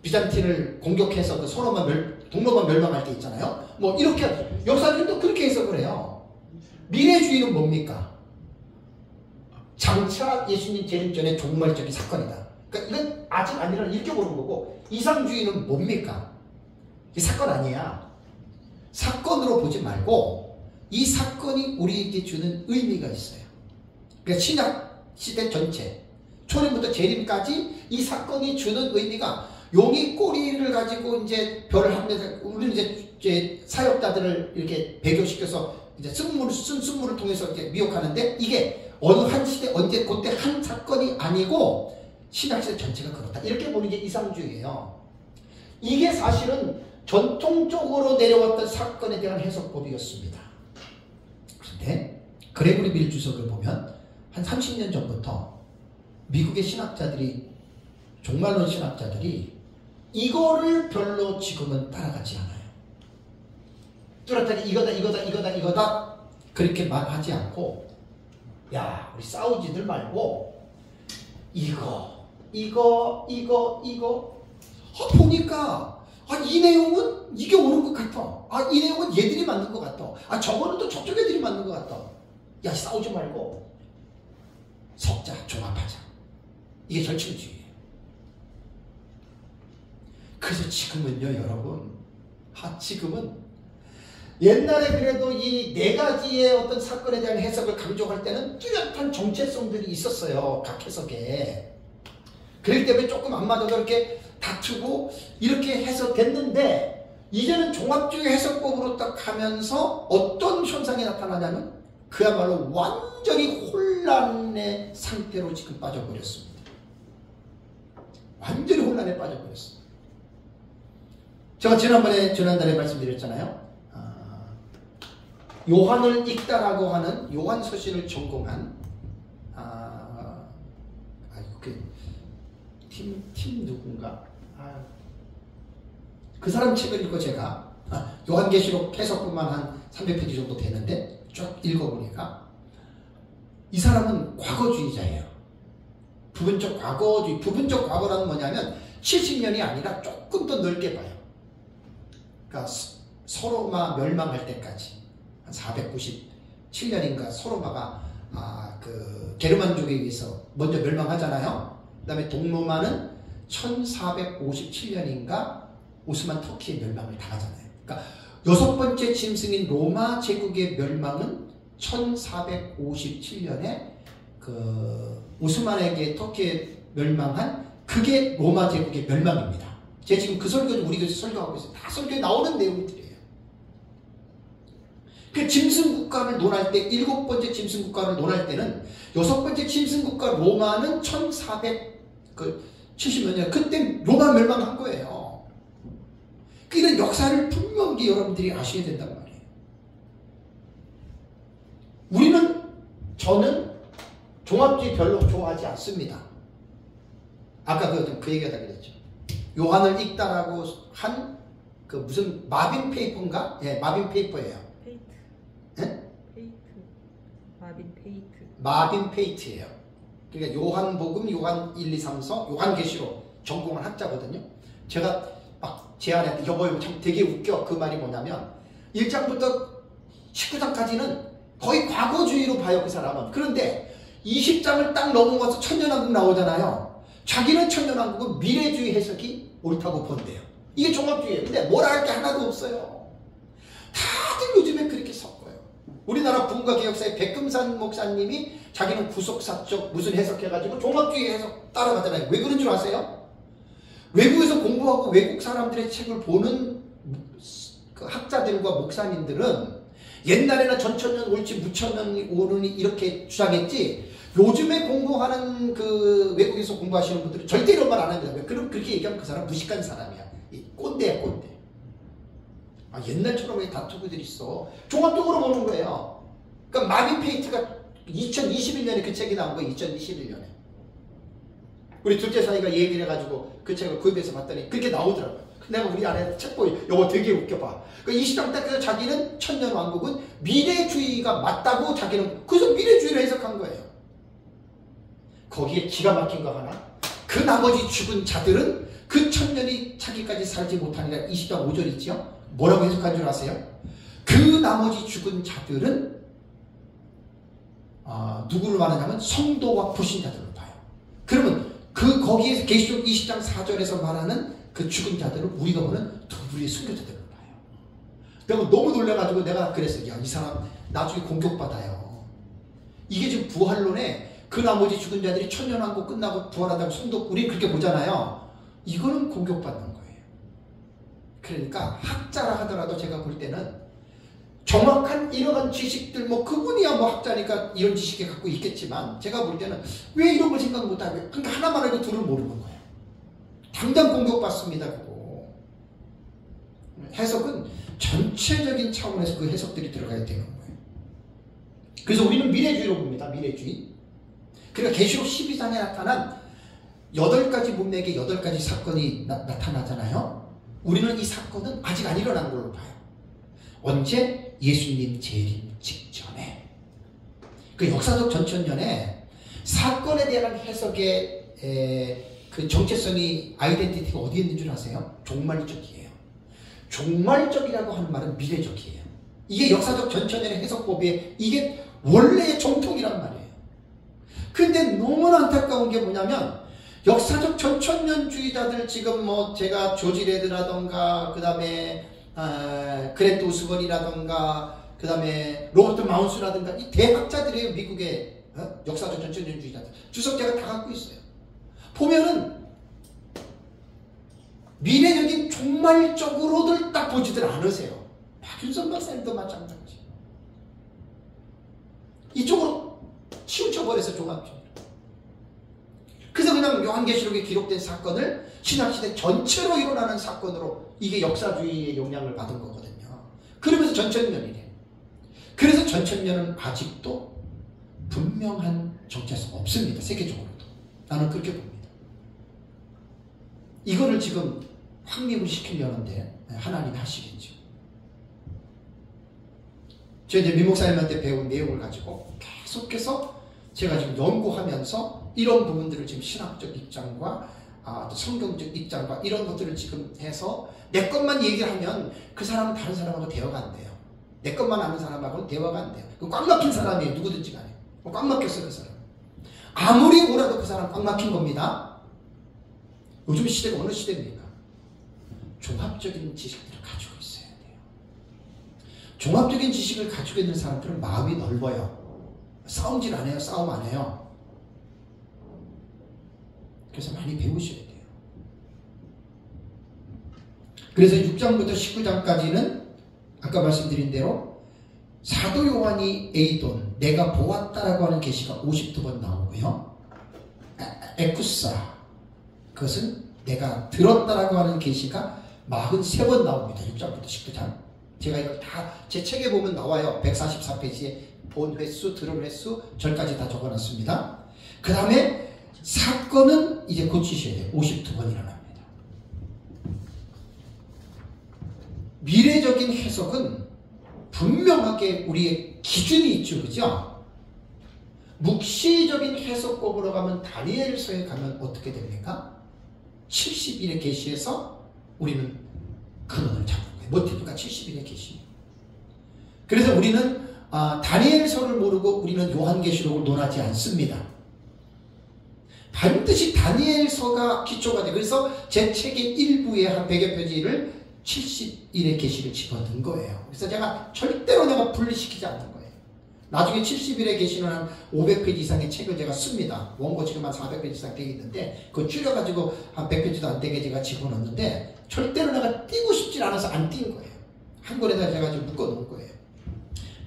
[SPEAKER 1] 비잔틴을 공격해서 그 동로만 멸망할 때 있잖아요. 뭐 이렇게 역사주의도 그렇게 해석을 해요. 미래주의는 뭡니까? 장차 예수님 재림 전에 종말적인 사건이다. 그러니까 이건 아직 안 일어난 일격으로 보고, 이상주의는 뭡니까? 이 사건 아니야. 사건으로 보지 말고 이 사건이 우리에게 주는 의미가 있어요. 그러니까 신약 시대 전체 초림부터 재림까지 이 사건이 주는 의미가 용이 꼬리를 가지고 이제 별을 합니다. 우리는 이제 사역자들을 이렇게 배교시켜서 이제 쓴 쓴물을 통해서 이렇게 미혹하는데 이게 어느 한 시대 언제 그때 한 사건이 아니고 신약시대 전체가 그렇다. 이렇게 보는 게 이상주의예요. 이게 사실은 전통적으로 내려왔던 사건에 대한 해석법이었습니다. 그런데 그레고리 밀 주석을 보면 한 30년 전부터 미국의 신학자들이 종말론 신학자들이 이거를 별로 지금은 따라가지 않아요. 뚜렷하게 이거다 그렇게 말하지 않고 야 우리 싸우지들 말고 이거 보니까 이 내용은 이게 옳은 것 같아. 이 내용은 얘들이 맞는 것 같아. 저거는 또 저쪽 애들이 맞는 것 같아. 야 싸우지 말고 섞자 종합하자. 이게 절충주의예요. 그래서 지금은요 여러분 지금은 옛날에 그래도 이 네 가지의 어떤 사건에 대한 해석을 강조할 때는 뚜렷한 정체성들이 있었어요. 각 해석에. 그렇기 때문에 조금 안 맞아도 이렇게 다투고 이렇게 해석됐는데 이제는 종합주의 해석법으로 딱 가면서 어떤 현상이 나타나냐면 그야말로 완전히 혼란의 상태로 지금 빠져버렸습니다. 완전히 혼란에 빠져버렸습니다. 제가 지난달에 말씀드렸잖아요. 요한을 읽다라고 하는 요한 서신을 전공한 팀 누군가 그 사람 책을 읽고 제가 요한계시록 해석뿐만 한 300페이지 정도 되는데 쭉 읽어보니까 이 사람은 과거주의자예요. 부분적 과거주의. 부분적 과거라는 뭐냐면 70년이 아니라 조금 더 넓게 봐요. 그러니까 서로마 멸망할 때까지 한 497년인가 서로마가 그 게르만족에 의해서 먼저 멸망하잖아요. 그 다음에 동로마는 1457년인가 오스만 터키의 멸망을 당하잖아요. 그러니까 여섯 번째 짐승인 로마 제국의 멸망은 1457년에 그 오스만에게 터키에 멸망한 그게 로마 제국의 멸망입니다. 제가 지금 그 설교를 우리 교회에서 설교하고 있어요. 다 설교에 나오는 내용들이에요. 그 짐승국가를 논할 때 일곱 번째 짐승국가를 논할 때는 여섯 번째 짐승국가 로마는 1470몇 년 그때 로마 멸망한 거예요. 이런 역사를 분명히 여러분들이 아셔야 된단 말이에요. 저는 종합주의 별로 좋아하지 않습니다. 아까 그 얘기하다 그랬죠. 요한을 읽다라고 한 그 무슨 마빈 페이퍼인가? 예, 마빈 페이퍼예요.
[SPEAKER 2] 페이트.
[SPEAKER 1] 예?
[SPEAKER 2] 페이트. 마빈 페이트.
[SPEAKER 1] 마빈 페이트예요. 그러니까 요한복음, 요한 1, 2, 3, 4, 요한계시록 전공한 학자거든요. 제가 막 제안했는데 여보 참 되게 웃겨. 그 말이 뭐냐면 1장부터 19장까지는 거의 과거주의로 봐요. 그 사람은. 그런데 20장을 딱 넘어가서 천년왕국 나오잖아요. 자기는 천년왕국은 미래주의 해석이 옳다고 본대요. 이게 종합주의예요. 근데 뭐라 할 게 하나도 없어요. 다들 요즘에 그렇게 섞어요. 우리나라 분과개혁사의 백금산 목사님이 자기는 구속사적 무슨 해석해가지고 종합주의 해석 따라가잖아요. 왜 그런 줄 아세요? 외국에서 공부하고 외국 사람들의 책을 보는 그 학자들과 목사님들은 옛날에는 전천년 옳지 무천년이 옳으니 이렇게 주장했지 요즘에 공부하는 그 외국에서 공부하시는 분들은 절대 이런 말 안 합니다. 그럼 그렇게 얘기하면 그 사람 무식한 사람이야. 꼰대야 꼰대. 옛날처럼 왜 다투고들 있어. 종합적으로 보는 거예요. 그러니까 마빈 페이트가 2021년에 그 책이 나온 거예요. 2021년에. 우리 둘째 사이가 얘기를 해가지고 그 책을 구입해서 봤더니 그렇게 나오더라고요. 내가 우리 아내 책 보이 이거 되게 웃겨봐. 그 20장 때에서 자기는 천년왕국은 미래주의가 맞다고 자기는 그래서 미래주의를 해석한 거예요. 거기에 기가 막힌 거 하나. 그 나머지 죽은 자들은 그 천년이 자기까지 살지 못하니라 20장 5절 있죠. 뭐라고 해석한 줄 아세요? 그 나머지 죽은 자들은 누구를 말하냐면 성도와 불신자들을 봐요. 그러면 거기에서 계시록 20장 4절에서 말하는 그 죽은 자들을 우리가 보는 우리의 순교자들을 봐요. 내가 너무 놀라가지고 내가 그랬어요. 야, 이 사람 나중에 공격받아요. 이게 지금 부활론에 그 나머지 죽은 자들이 천년왕국 끝나고 부활한다고 성도 우리 그렇게 보잖아요. 이거는 공격받는 거예요. 그러니까 학자라 하더라도 제가 볼 때는 정확한 이러한 지식들, 뭐 그분이야 뭐 학자니까 이런 지식을 갖고 있겠지만 제가 볼 때는 왜 이런 걸 생각 못하고 그러니까 하나만 알고 둘을 모르는 거예요. 당장 공격받습니다. 그거 해석은 전체적인 차원에서 그 해석들이 들어가야 되는 거예요. 그래서 우리는 미래주의로 봅니다. 미래주의. 그러니까 계시록 12장에 나타난 8가지 문맥의 8가지 사건이 나타나잖아요. 우리는 이 사건은 아직 안 일어난 걸로 봐요. 언제? 예수님 재림 직전에. 그 역사적 전천년에 사건에 대한 해석의 그 정체성이 아이덴티티가 어디에 있는 줄 아세요? 종말적이에요. 종말적이라고 하는 말은 미래적이에요. 이게 역사적 전천년의 해석법에 이게 원래의 정통이란 말이에요. 근데 너무나 안타까운 게 뭐냐면 역사적 전천년주의자들 지금 뭐 제가 조지 레드라던가 그 다음에 그랜트 우스번이라던가 그 다음에 로버트 마운스라던가 이 대학자들이에요. 미국의 역사적 전천년주의자들. 주석 제가 다 갖고 있어요. 보면은 미래적인 종말적으로들 딱 보지들 않으세요. 박윤선 박사님도 마찬가지. 이쪽으로 치우쳐버려서 종합주의. 그래서 그냥 요한계시록에 기록된 사건을 신학시대 전체로 일어나는 사건으로 이게 역사주의의 영향을 받은 거거든요. 그러면서 전천년이래. 그래서 전천년은 아직도 분명한 정체성 없습니다. 세계적으로도. 나는 그렇게 봅니다. 이거를 지금 확립을 시키려는데 하나님이 하시겠죠. 제가 이제 민목사님한테 배운 내용을 가지고 계속해서 제가 지금 연구하면서 이런 부분들을 지금 신학적 입장과 또 성경적 입장과 이런 것들을 지금 해서 내 것만 얘기를 하면 그 사람은 다른 사람하고 대화가 안 돼요. 내 것만 아는 사람하고는 대화가 안 돼요. 꽉 막힌 사람이에요. 누구든지 간에. 꽉 막혔어요. 그 사람. 아무리 오라도 그 사람 꽉 막힌 겁니다. 요즘 시대가 어느 시대입니까? 종합적인 지식들을 가지고 있어야 돼요. 종합적인 지식을 가지고 있는 사람들은 마음이 넓어요. 싸움질 안 해요. 싸움 안 해요. 그래서 많이 배우셔야 돼요. 그래서 6장부터 19장까지는 아까 말씀드린 대로 사도 요한이 에이돈, 내가 보았다라고 하는 계시가 52번 나오고요. 에쿠사, 그것은 내가 들었다라고 하는 계시가 43번 나옵니다. 6장부터 19장. 제가 이걸 다 제 책에 보면 나와요. 144페이지에 본 횟수, 들은 횟수, 절까지 다 적어놨습니다. 그 다음에 사건은 이제 고치셔야 돼요. 52번 일어납니다. 미래적인 해석은 분명하게 우리의 기준이 있죠. 그죠? 묵시적인 해석법으로 가면 다니엘서에 가면 어떻게 됩니까? 70일의 계시에서 우리는 근원을 잡는 거예요. 모티브가 70일의 계시. 그래서 우리는 다니엘서를 모르고 우리는 요한계시록을 논하지 않습니다. 반드시 다니엘서가 기초가 돼요. 그래서 제 책의 일부에 한 100여 페이지를 70일의 계시를 집어넣은 거예요. 그래서 제가 절대로 내가 분리시키지 않는 거예요. 나중에 70일의 계시는 한 500페이지 이상의 책을 제가 씁니다. 원고 지금 한 400페이지 이상 되어 있는데 그거 줄여가지고 한 100페이지도 안 되게 제가 집어넣었는데 절대로 내가 띄고 싶지 않아서 안 띈 거예요. 한 권에다 제가 좀 묶어놓은 거예요.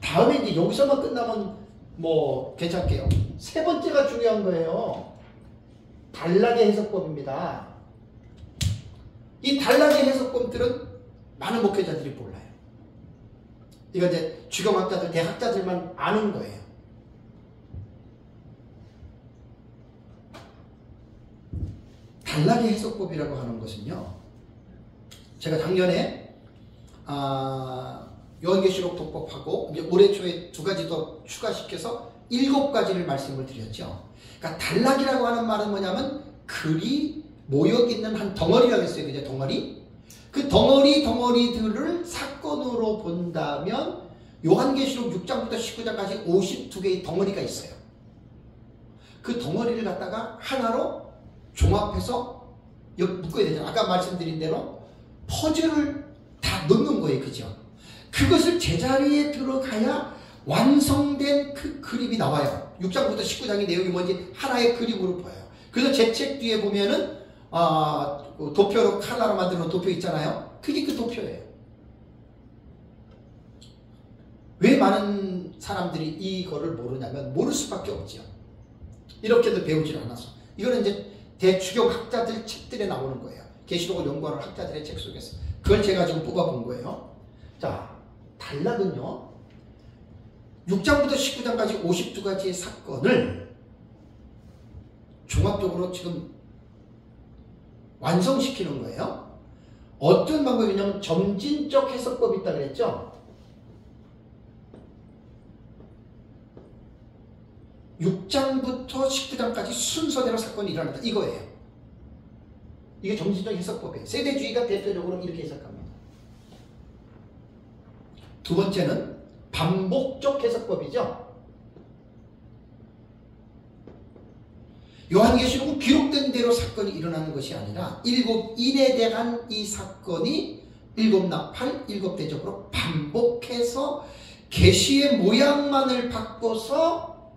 [SPEAKER 1] 다음에 이제 여기서만 끝나면 뭐 괜찮게요. 세 번째가 중요한 거예요. 단락의 해석법입니다. 이 단락의 해석법들은 많은 목회자들이 몰라요. 이거 이제 주경학자들, 대학자들만 아는 거예요. 단락의 해석법이라고 하는 것은요. 제가 작년에 요한계시록 독법하고 이제 올해 초에 2가지 더 추가시켜서 7가지를 말씀을 드렸죠. 그러니까 단락이라고 하는 말은 뭐냐면 글이 모여 있는 한 덩어리라고 했어요. 그죠? 덩어리. 그 덩어리들을 사건으로 본다면 요한계시록 6장부터 19장까지 52개의 덩어리가 있어요. 그 덩어리를 갖다가 하나로 종합해서 묶어야 되잖아요. 아까 말씀드린 대로 퍼즐을 다 넣는 거예요. 그죠? 그것을 제자리에 들어가야 완성된 그 그림이 나와요. 6장부터 19장의 내용이 뭔지 하나의 그림으로 보여요. 그래서 제 책 뒤에 보면은 그 도표로 칼라로 만드는 도표 있잖아요. 그게 그 도표예요. 왜 많은 사람들이 이거를 모르냐면 모를 수밖에 없지요. 이렇게도 배우질 않아서. 이거는 이제 대추경 학자들 책들에 나오는 거예요. 계시록을 연구하는 학자들의 책 속에서. 그걸 제가 지금 뽑아본 거예요. 자, 단락은요. 6장부터 19장까지 52가지의 사건을 종합적으로 지금 완성시키는 거예요. 어떤 방법이냐면 점진적 해석법이 있다 그랬죠. 6장부터 19장까지 순서대로 사건이 일어난다. 이거예요. 이게 점진적 해석법이에요. 세대주의가 대표적으로 이렇게 해석합니다. 두 번째는 반복적 해석법이죠. 요한계시록은 기록된 대로 사건이 일어나는 것이 아니라 일에 대한 이 사건이 일곱나팔, 일곱대적으로 반복해서 계시의 모양만을 바꿔서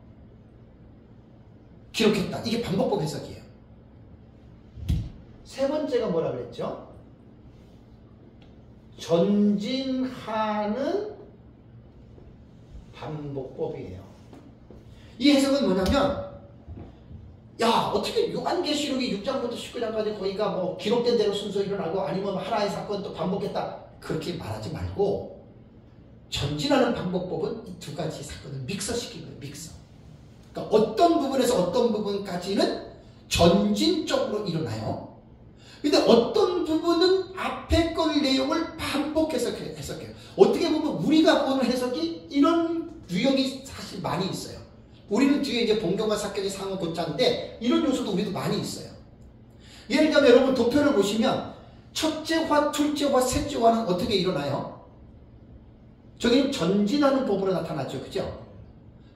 [SPEAKER 1] 기록했다. 이게 반복법 해석이에요. 세 번째가 뭐라 그랬죠? 전진하는 반복법이에요. 이 해석은 뭐냐면 야, 어떻게 요한계시록이 6장부터 19장까지 거기가 뭐 기록된 대로 순서 일어나고 아니면 하나의 사건 또 반복했다. 그렇게 말하지 말고 전진하는 반복법은 이 두 가지 사건을 믹서시킨 거예요. 믹서. 그러니까 어떤 부분에서 어떤 부분까지는 전진적으로 일어나요. 근데 어떤 부분은 앞에 걸 내용을 반복해서 해석해요. 어떻게 보면 우리가 보는 해석이 이런 유형이 사실 많이 있어요. 우리는 뒤에 이제 본경과 사격이 상호 고자인데 이런 요소도 우리도 많이 있어요. 예를 들면 여러분 도표를 보시면 첫째 화, 둘째 화, 셋째 화는 어떻게 일어나요? 저기는 전진하는 법으로 나타나죠. 그죠?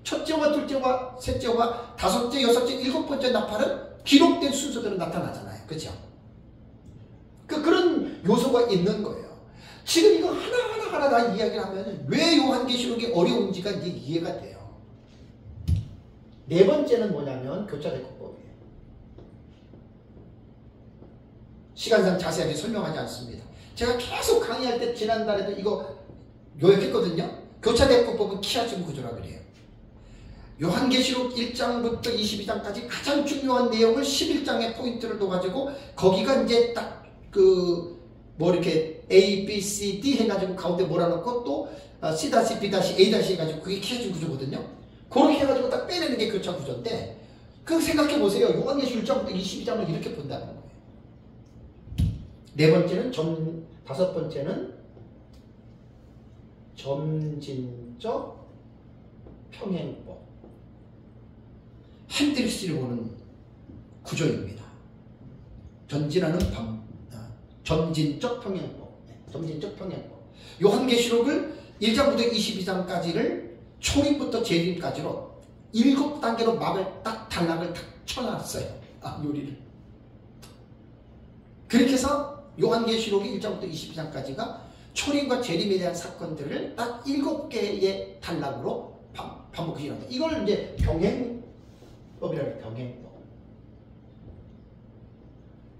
[SPEAKER 1] 첫째 화, 둘째 화, 셋째 화, 다섯째, 여섯째, 일곱 번째 나팔은 기록된 순서대로 나타나잖아요. 그죠? 그런 요소가 있는 거예요. 지금 이거 하나하나 다 이야기를 하면 왜 요한계시록이 어려운지가 이제 이해가 돼요. 네 번째는 뭐냐면 교차대국법이에요. 시간상 자세하게 설명하지 않습니다. 제가 계속 강의할 때 지난달에도 이거 요약했거든요. 교차대국법은 키아즘 구조라 그래요. 요한계시록 1장부터 22장까지 가장 중요한 내용을 11장에 포인트를 둬가지고 거기가 이제 딱 뭐 이렇게 A, B, C, D 해가지고 가운데 몰아넣고 또 C-, B-, A- 해가지고 그게 키아즘 구조거든요. 그렇게 해가지고 딱 빼내는 게 교차 구조인데 그 생각해 보세요. 요한계시록 1장부터 22장을 이렇게 본다는 거예요. 네 번째는 다섯 번째는 점진적 평행법. 핸드릭스를 보는 구조입니다. 전진하는 점진적 평행법. 점진적 평행법. 요한계시록을 1장부터 22장까지를 초림부터 재림까지로 7단계로 막을 딱 단락을 딱 쳐놨어요. 요리를. 그렇게 해서 요한계시록이 1장부터 22장까지가 초림과 재림에 대한 사건들을 딱 7개의 단락으로 반복해 일어난다. 이걸 이제 병행법이라고 해요. 병행법.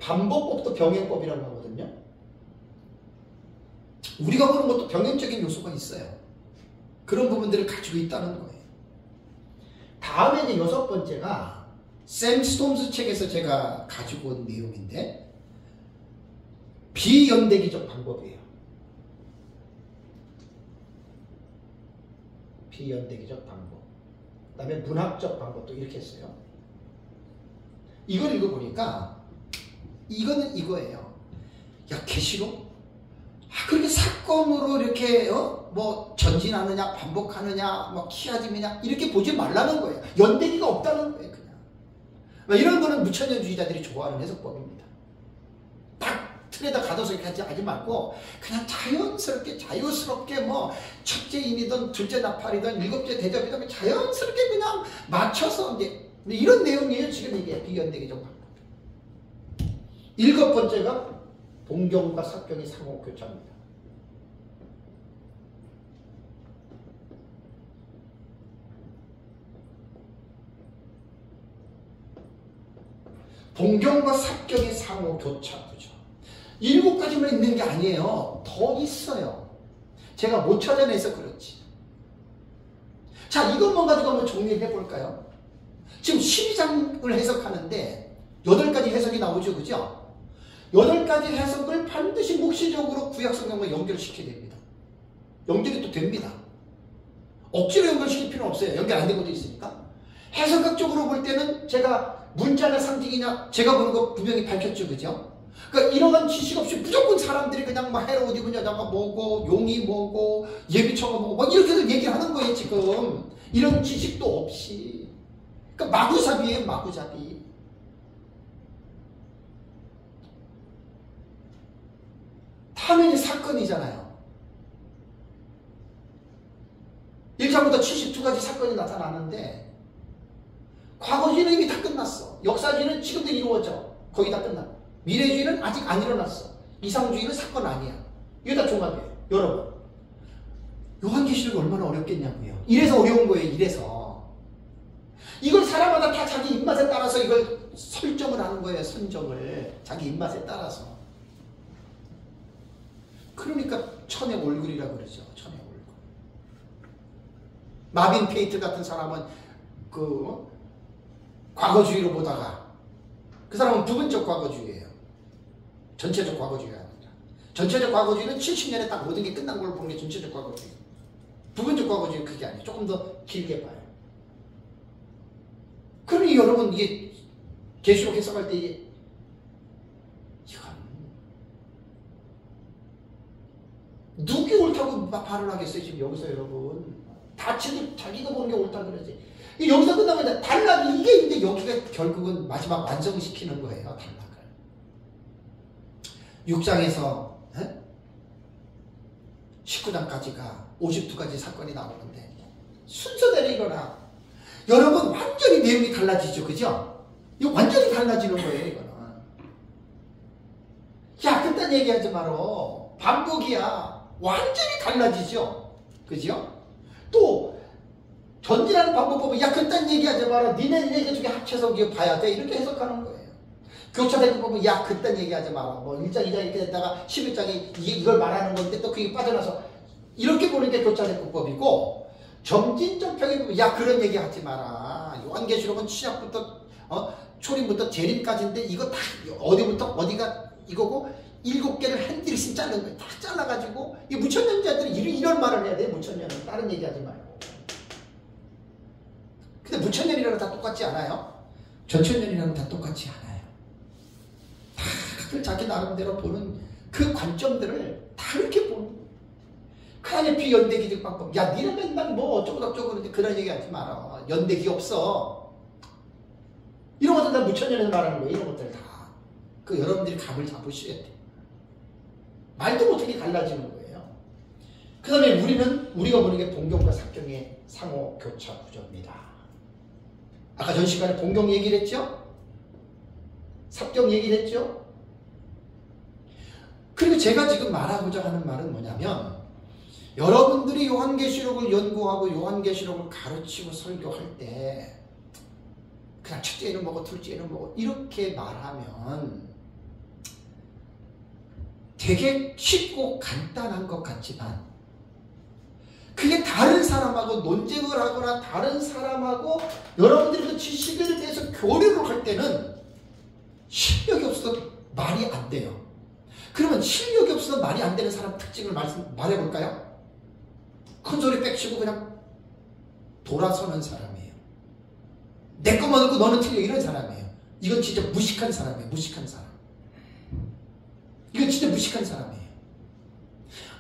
[SPEAKER 1] 반복법도 병행법이라고 하거든요. 우리가 보는 것도 병행적인 요소가 있어요. 그런 부분들을 가지고 있다는 거예요. 다음에 이제 여섯 번째가 샘 스톰스 책에서 제가 가지고 온 내용인데 비연대기적 방법이에요. 비연대기적 방법. 그 다음에 문학적 방법도 이렇게 했어요. 이걸 읽어보니까 이거는 이거예요. 야, 계시록? 그렇게 사건으로 이렇게 뭐 전진하느냐 반복하느냐 뭐 키아즘이냐 이렇게 보지 말라는 거예요. 연대기가 없다는 거예요. 그냥 이런 거는 무천년주의자들이 좋아하는 해석법입니다. 딱 틀에다 가둬서 이렇게 하지 말고 그냥 자유스럽게 뭐 첫째 인이든 둘째 나팔이든 일곱째 대접이든 자연스럽게 그냥 맞춰서 이제 이런 내용이에요. 지금 이게 비연대기적 방법. 일곱 번째가 본경과 사경이 상호 교차입니다. 본경과 사경의 상호 교차 구조. 7가지만 있는 게 아니에요. 더 있어요. 제가 못 찾아내서 그렇지. 자, 이것만 가지고 한번 정리해 볼까요? 지금 12장을 해석하는데 8가지 해석이 나오죠. 그죠? 8가지 해석을 반드시 묵시적으로 구약성경과 연결시켜야 됩니다. 연결이 또 됩니다. 억지로 연결시킬 필요는 없어요. 연결 안 되고도 있으니까. 해석학적으로 볼 때는 제가 문자나 상징이냐 제가 보는 거 분명히 밝혔죠. 그죠? 그러니까 이러한 지식 없이 무조건 사람들이 그냥 막 헤로디 분야자가 뭐고 용이 뭐고 예비처가 뭐고 막 이렇게들 얘기를 하는 거예요. 지금 이런 지식도 없이. 그러니까 마구잡이에요. 마구잡이. 당연히 사건이잖아요. 1장부터 72가지 사건이 나타나는데 과거주의는 이미 다 끝났어. 역사주의는 지금도 이루어져. 거의 다 끝났어. 미래주의는 아직 안 일어났어. 이상주의는 사건 아니야. 이게 다 종합이에요. 여러분, 요한계시록이 얼마나 어렵겠냐고요. 이래서 어려운 거예요. 이래서. 이걸 사람마다 다 자기 입맛에 따라서 이걸 설정을 하는 거예요. 선정을. 자기 입맛에 따라서. 그러니까 천의 얼굴이라고 그러죠. 천의 얼굴. 마빈 페이트 같은 사람은 과거주의로 보다가 그 사람은 부분적 과거주의예요. 전체적 과거주의가 아니라. 전체적 과거주의는 70년에 딱 모든 게 끝난 걸 보는 게 전체적 과거주의. 부분적 과거주의는 그게 아니에요. 조금 더 길게 봐요. 그러니 여러분 이게 계시록 해석할 때 이건 누구 옳다고 발언하겠어요? 지금 여기서 여러분 다 자기가 보는 게 옳다 그러지. 여기서 끝나면 단락이 이게 이제 여기가 결국은 마지막 완성시키는 거예요. 단락을. 6장에서 19장까지가 52가지 사건이 나오는데 순서대로 일어나. 여러분 완전히 내용이 달라지죠. 그죠? 이거 완전히 달라지는 거예요. 이거는. 야 그딴 얘기하지 말어. 반복이야. 완전히 달라지죠. 그죠? 또 전진하는 방법 보면 야 그딴 얘기하지 마라. 니네 얘기 중에 합쳐서 봐야 돼. 이렇게 해석하는 거예요. 교차되는 보면 야 그딴 얘기하지 마라. 뭐 1장 2장 이렇게 됐다가 11장이 이걸 말하는 건데 또 그게 빠져나서 이렇게 보는 게 교차대법이고, 점진점평에 보면 야 그런 얘기 하지 마라. 요한계시록은 시작부터 초림부터 재림까지인데 이거 다 어디부터 어디가 이거고 7개를 핸들씩 자른 거예요. 다 잘라가지고 이 무천년자들이 이런 말을 해야 돼. 무천년은 다른 얘기하지 말고. 근데 무천년이라는 다 똑같지 않아요? 전천년이라는 다 똑같지 않아요. 다들 자기 나름대로 보는 그 관점들을 다 이렇게 보는 거예요. 그 안에 비연대기적 방법. 야 니는 맨날 뭐 어쩌고 그런데 그런 얘기 하지 마라. 연대기 없어. 이런 것들 다 무천년에서 말하는 거예요. 이런 것들 다. 그 여러분들이 감을 잡으셔야 돼. 말도 못하게 달라지는 거예요. 그 다음에 우리가 보는 게 본경과 삽경의 상호 교차 구조입니다. 아까 전 시간에 본경 얘기를 했죠? 삽경 얘기를 했죠? 그리고 제가 지금 말하고자 하는 말은 뭐냐면, 여러분들이 요한계시록을 연구하고 요한계시록을 가르치고 설교할 때 그냥 첫째는 뭐고 둘째는 뭐고 이렇게 말하면 되게 쉽고 간단한 것 같지만, 그게 다른 사람하고 논쟁을 하거나 다른 사람하고 여러분들이 그 지식에 대해서 교류를 할 때는 실력이 없어서 말이 안 돼요. 그러면 실력이 없어서 말이 안 되는 사람 특징을 말해볼까요? 큰 소리 빽치고 그냥 돌아서는 사람이에요. 내 것만 듣고 너는 틀려, 이런 사람이에요. 이건 진짜 무식한 사람이에요. 무식한 사람. 이건 진짜 무식한 사람이에요.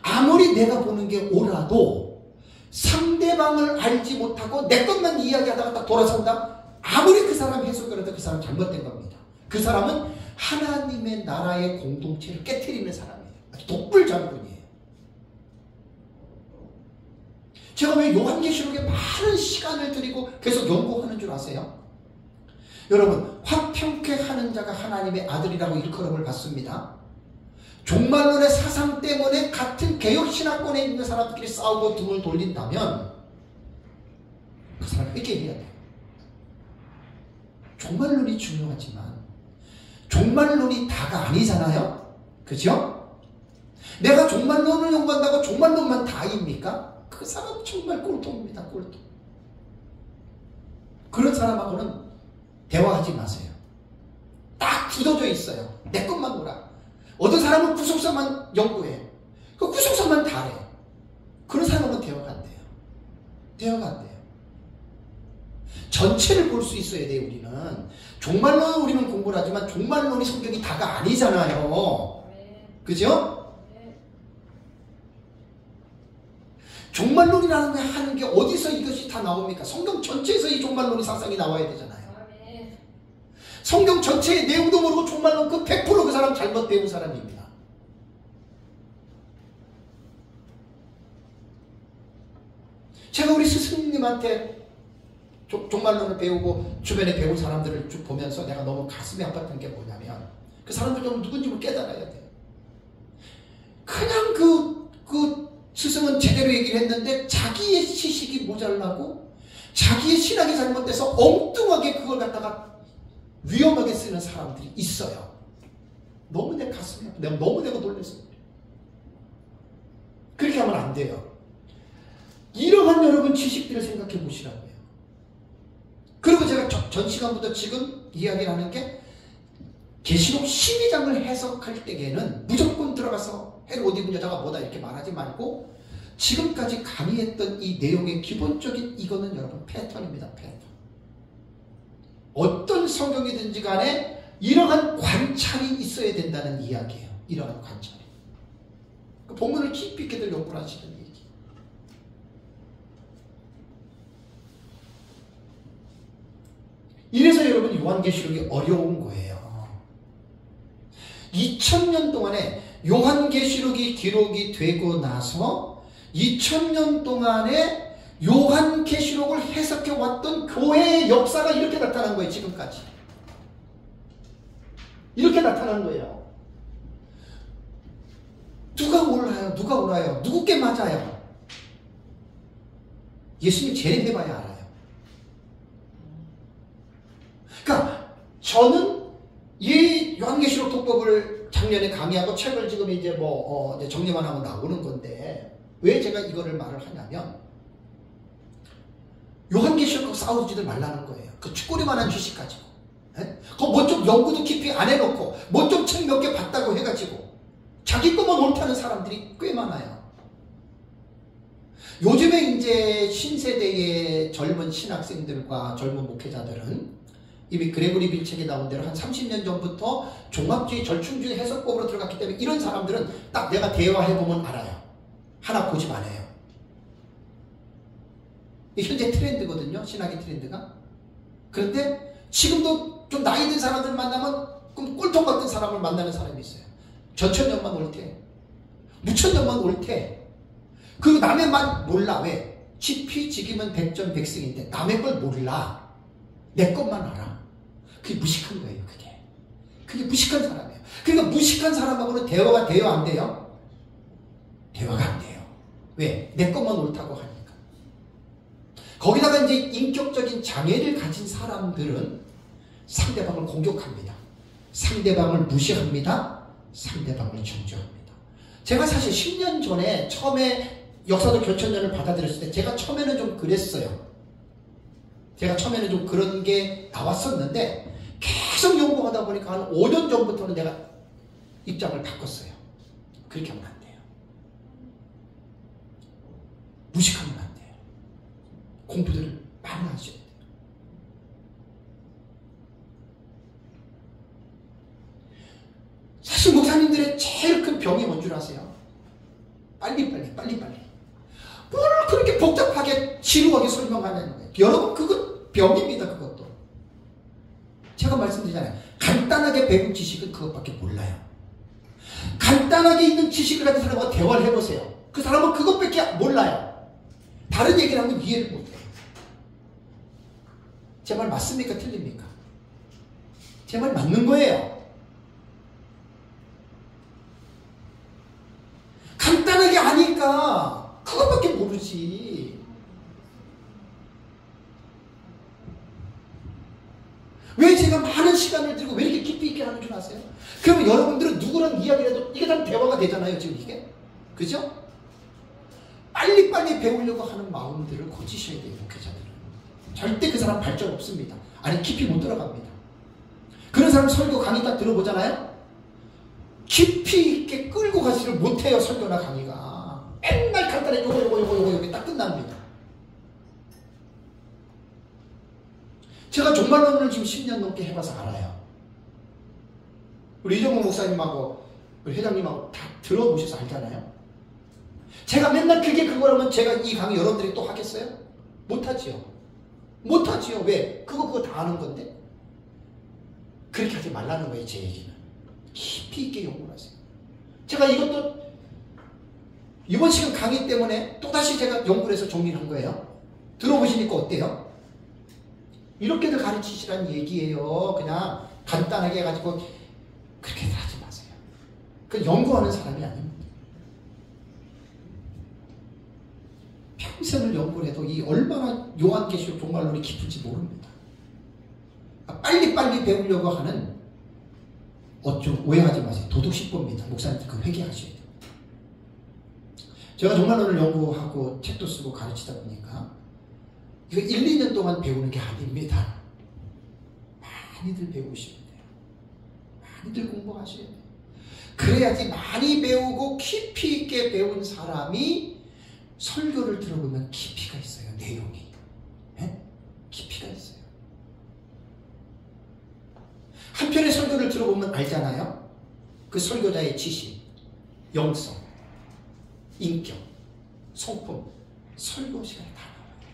[SPEAKER 1] 아무리 내가 보는 게 옳아도 상대방을 알지 못하고 내 것만 이야기하다가 딱 돌아선다? 아무리 그 사람 해석을 해도 그 사람 잘못된 겁니다. 그 사람은 하나님의 나라의 공동체를 깨트리는 사람이에요. 아주 독불장군이에요. 제가 왜 요한계시록에 많은 시간을 들이고 계속 연구하는 줄 아세요? 여러분, 화평케 하는 자가 하나님의 아들이라고 일컬음을 받습니다. 종말론의 사상 때문에 같은 개혁신학권에 있는 사람들끼리 싸우고 등을 돌린다면 그 사람 회개해야 돼요. 종말론이 중요하지만 종말론이 다가 아니잖아요. 그죠? 내가 종말론을 연구한다고 종말론만 다입니까? 그 사람 정말 꼴통입니다. 꼴통. 그런 사람하고는 대화하지 마세요. 딱 굳어져 있어요. 내 것만 보라. 어떤 사람은 구속사만 연구해. 그 구속사만 다래. 그런 사람하고는 대화가 안 돼요. 대화가 안 돼요. 전체를 볼 수 있어야 돼요. 우리는 종말론을 우리는 공부를 하지만 종말론이 성경이 다가 아니잖아요. 그죠? 종말론이라는 게 하는 게 어디서 이것이 다 나옵니까? 성경 전체에서 이 종말론이 상상이 나와야 되잖아요. 성경 전체의 내용도 모르고 종말론 그 100% 그 사람 잘못 배운 사람입니다. 제가 우리 스승님한테 종말론을 배우고 주변에 배운 사람들을 쭉 보면서 내가 너무 가슴이 아팠던 게 뭐냐면 그 사람들 좀 누군지 깨달아야 돼요. 그냥 그 스승은 제대로 얘기를 했는데 자기의 지식이 모자라고 자기의 신학이 잘못돼서 엉뚱하게 그걸 갖다가 위험하게 쓰는 사람들이 있어요. 너무 내 가슴이 아파. 너무 내가 놀랐어요. 그렇게 하면 안 돼요. 이러한 여러분 지식들을 생각해 보시라고요. 그리고 제가 전 시간부터 지금 이야기를 하는 게 계시록 12장을 해석할 때에는 무조건 들어가서 해를 옷 입은 여자가 뭐다 이렇게 말하지 말고 지금까지 강의했던 이 내용의 기본적인 이거는 여러분 패턴입니다. 패턴. 어떤 성경이든지 간에 이러한 관찰이 있어야 된다는 이야기예요. 이러한 관찰이. 그 본문을 깊이 있게들 연구를 하시는 얘기. 이래서 여러분 요한계시록이 어려운 거예요. 2000년 동안에 요한계시록이 기록이 되고 나서 2000년 동안에 요한계시록을 해석해 왔던 교회의 역사가 이렇게 나타난 거예요. 지금까지. 이렇게 나타난 거예요. 누가 올라요? 누가 올라요? 누구께 맞아요? 예수님 제일 해봐야 알아요. 그러니까 저는 이 요한계시록 독법을 작년에 강의하고 책을 지금 이제 이제 정리만 하고 나오는 건데 왜 제가 이거를 말을 하냐면 요한계시록 싸우지들 말라는 거예요. 그 쭈꾸리만한 지식 가지고. 그거 뭐 좀 연구도 깊이 안 해놓고 뭐 좀 책 몇 개 봤다고 해가지고 자기 것만 옳다는 사람들이 꽤 많아요. 요즘에 이제 신세대의 젊은 신학생들과 젊은 목회자들은 이미 그레고리 빌 책에 나온 대로 한 30년 전부터 종합주의 절충주의 해석법으로 들어갔기 때문에 이런 사람들은 딱 내가 대화해보면 알아요. 하나 고집 안 해요. 현재 트렌드거든요. 신학의 트렌드가. 그런데 지금도 좀 나이 든 사람들 만나면 꿀통 같은 사람을 만나는 사람이 있어요. 전천년만 옳대. 무천년만 옳대. 그 남의 말 몰라. 왜? 지피지기면 백전백승인데 남의 걸 몰라. 내 것만 알아. 그게 무식한 거예요. 그게 무식한 사람이에요. 그러니까 무식한 사람하고는 대화가 돼요? 안 돼요? 대화가 안 돼요. 왜? 내 것만 옳다고 하니까. 거기다가 이제 인격적인 장애를 가진 사람들은 상대방을 공격합니다. 상대방을 무시합니다. 상대방을 정죄합니다. 제가 사실 10년 전에 처음에 역사도 교천년을 받아들였을 때 제가 처음에는 좀 그랬어요. 제가 처음에는 좀 그런 게 나왔었는데 계속 연구하다 보니까 한 5년 전부터는 내가 입장을 바꿨어요. 그렇게 하면 안 돼요. 무식하면 안 돼요. 공부들을 많이 하셔야 돼요. 사실 목사님들의 제일 큰 병이 뭔 줄 아세요? 빨리빨리. 뭘 그렇게 복잡하게 지루하게 설명하는 거예요. 여러분 그건 병입니다. 그것도. 제가 말씀드리잖아요. 간단하게 배운 지식은 그것밖에 몰라요. 간단하게 있는 지식을 가진 사람과 대화를 해보세요. 그 사람은 그것밖에 몰라요. 다른 얘기를 하면 이해를 못해요. 제 말 맞습니까? 틀립니까? 제 말 맞는 거예요. 간단하게 아니까 그것밖에 모르지. 왜 제가 많은 시간을 들고 왜 이렇게 깊이 있게 하는 줄 아세요? 그러면 여러분들은 누구랑 이야기를 해도 이게 다 대화가 되잖아요, 지금 이게. 그죠? 빨리빨리 배우려고 하는 마음들을 고치셔야 돼요, 목회자들은. 절대 그 사람 발전 없습니다. 아니, 깊이 못 들어갑니다. 그런 사람 설교 강의 딱 들어보잖아요? 깊이 있게 끌고 가지를 못해요, 설교나 강의가. 맨날 간단히 요거 딱 끝납니다. 제가 종말론을 지금 10년 넘게 해봐서 알아요. 우리 이정호 목사님하고 우리 회장님하고 다 들어보셔서 알잖아요. 제가 맨날 그거라면 제가 이 강의 여러분들이 또 하겠어요? 못하지요. 못하지요. 왜? 그거 다 아는 건데. 그렇게 하지 말라는 거예요, 제 얘기는. 깊이 있게 연구를 하세요. 제가 이것도 이번 시간 강의 때문에 또다시 제가 연구를 해서 정리를 한 거예요. 들어보시니까 어때요? 이렇게들 가르치시라는 얘기예요. 그냥 간단하게 해가지고 그렇게들 하지 마세요. 그건 연구하는 사람이 아닙니다. 평생을 연구를 해도 이 얼마나 요한계시록 종말론이 깊은지 모릅니다. 빨리빨리 배우려고 하는 좀 오해하지 마세요. 도둑신보입니다. 목사님들 그 회개하셔야 돼요. 제가 종말론을 연구하고 책도 쓰고 가르치다 보니까 이거 1, 2년 동안 배우는 게 아닙니다. 많이들 배우셔야 돼요. 많이들 공부하셔야 돼요. 그래야지 많이 배우고 깊이 있게 배운 사람이 설교를 들어보면 깊이가 있어요. 내용이. 네? 깊이가 있어요. 한편의 설교를 들어보면 알잖아요. 그 설교자의 지식, 영성, 인격, 성품, 설교 시간이 다 나와요.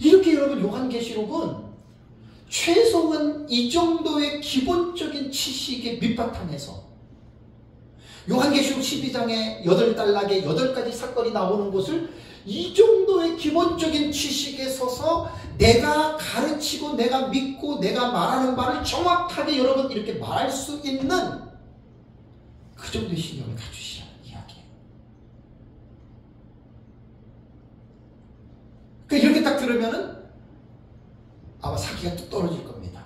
[SPEAKER 1] 이렇게 여러분 요한계시록은 최소한 이 정도의 기본적인 지식의 밑바탕에서 요한계시록 12장에 8단락에 8가지 사건이 나오는 것을 이 정도의 기본적인 지식에 서서 내가 가르치고 내가 믿고 내가 말하는 바를 정확하게 여러분 이렇게 말할 수 있는 그 정도의 신경을 갖추시라는 이야기예요. 그러니까 이렇게 딱 들으면은 아마 사기가 뚝 떨어질 겁니다.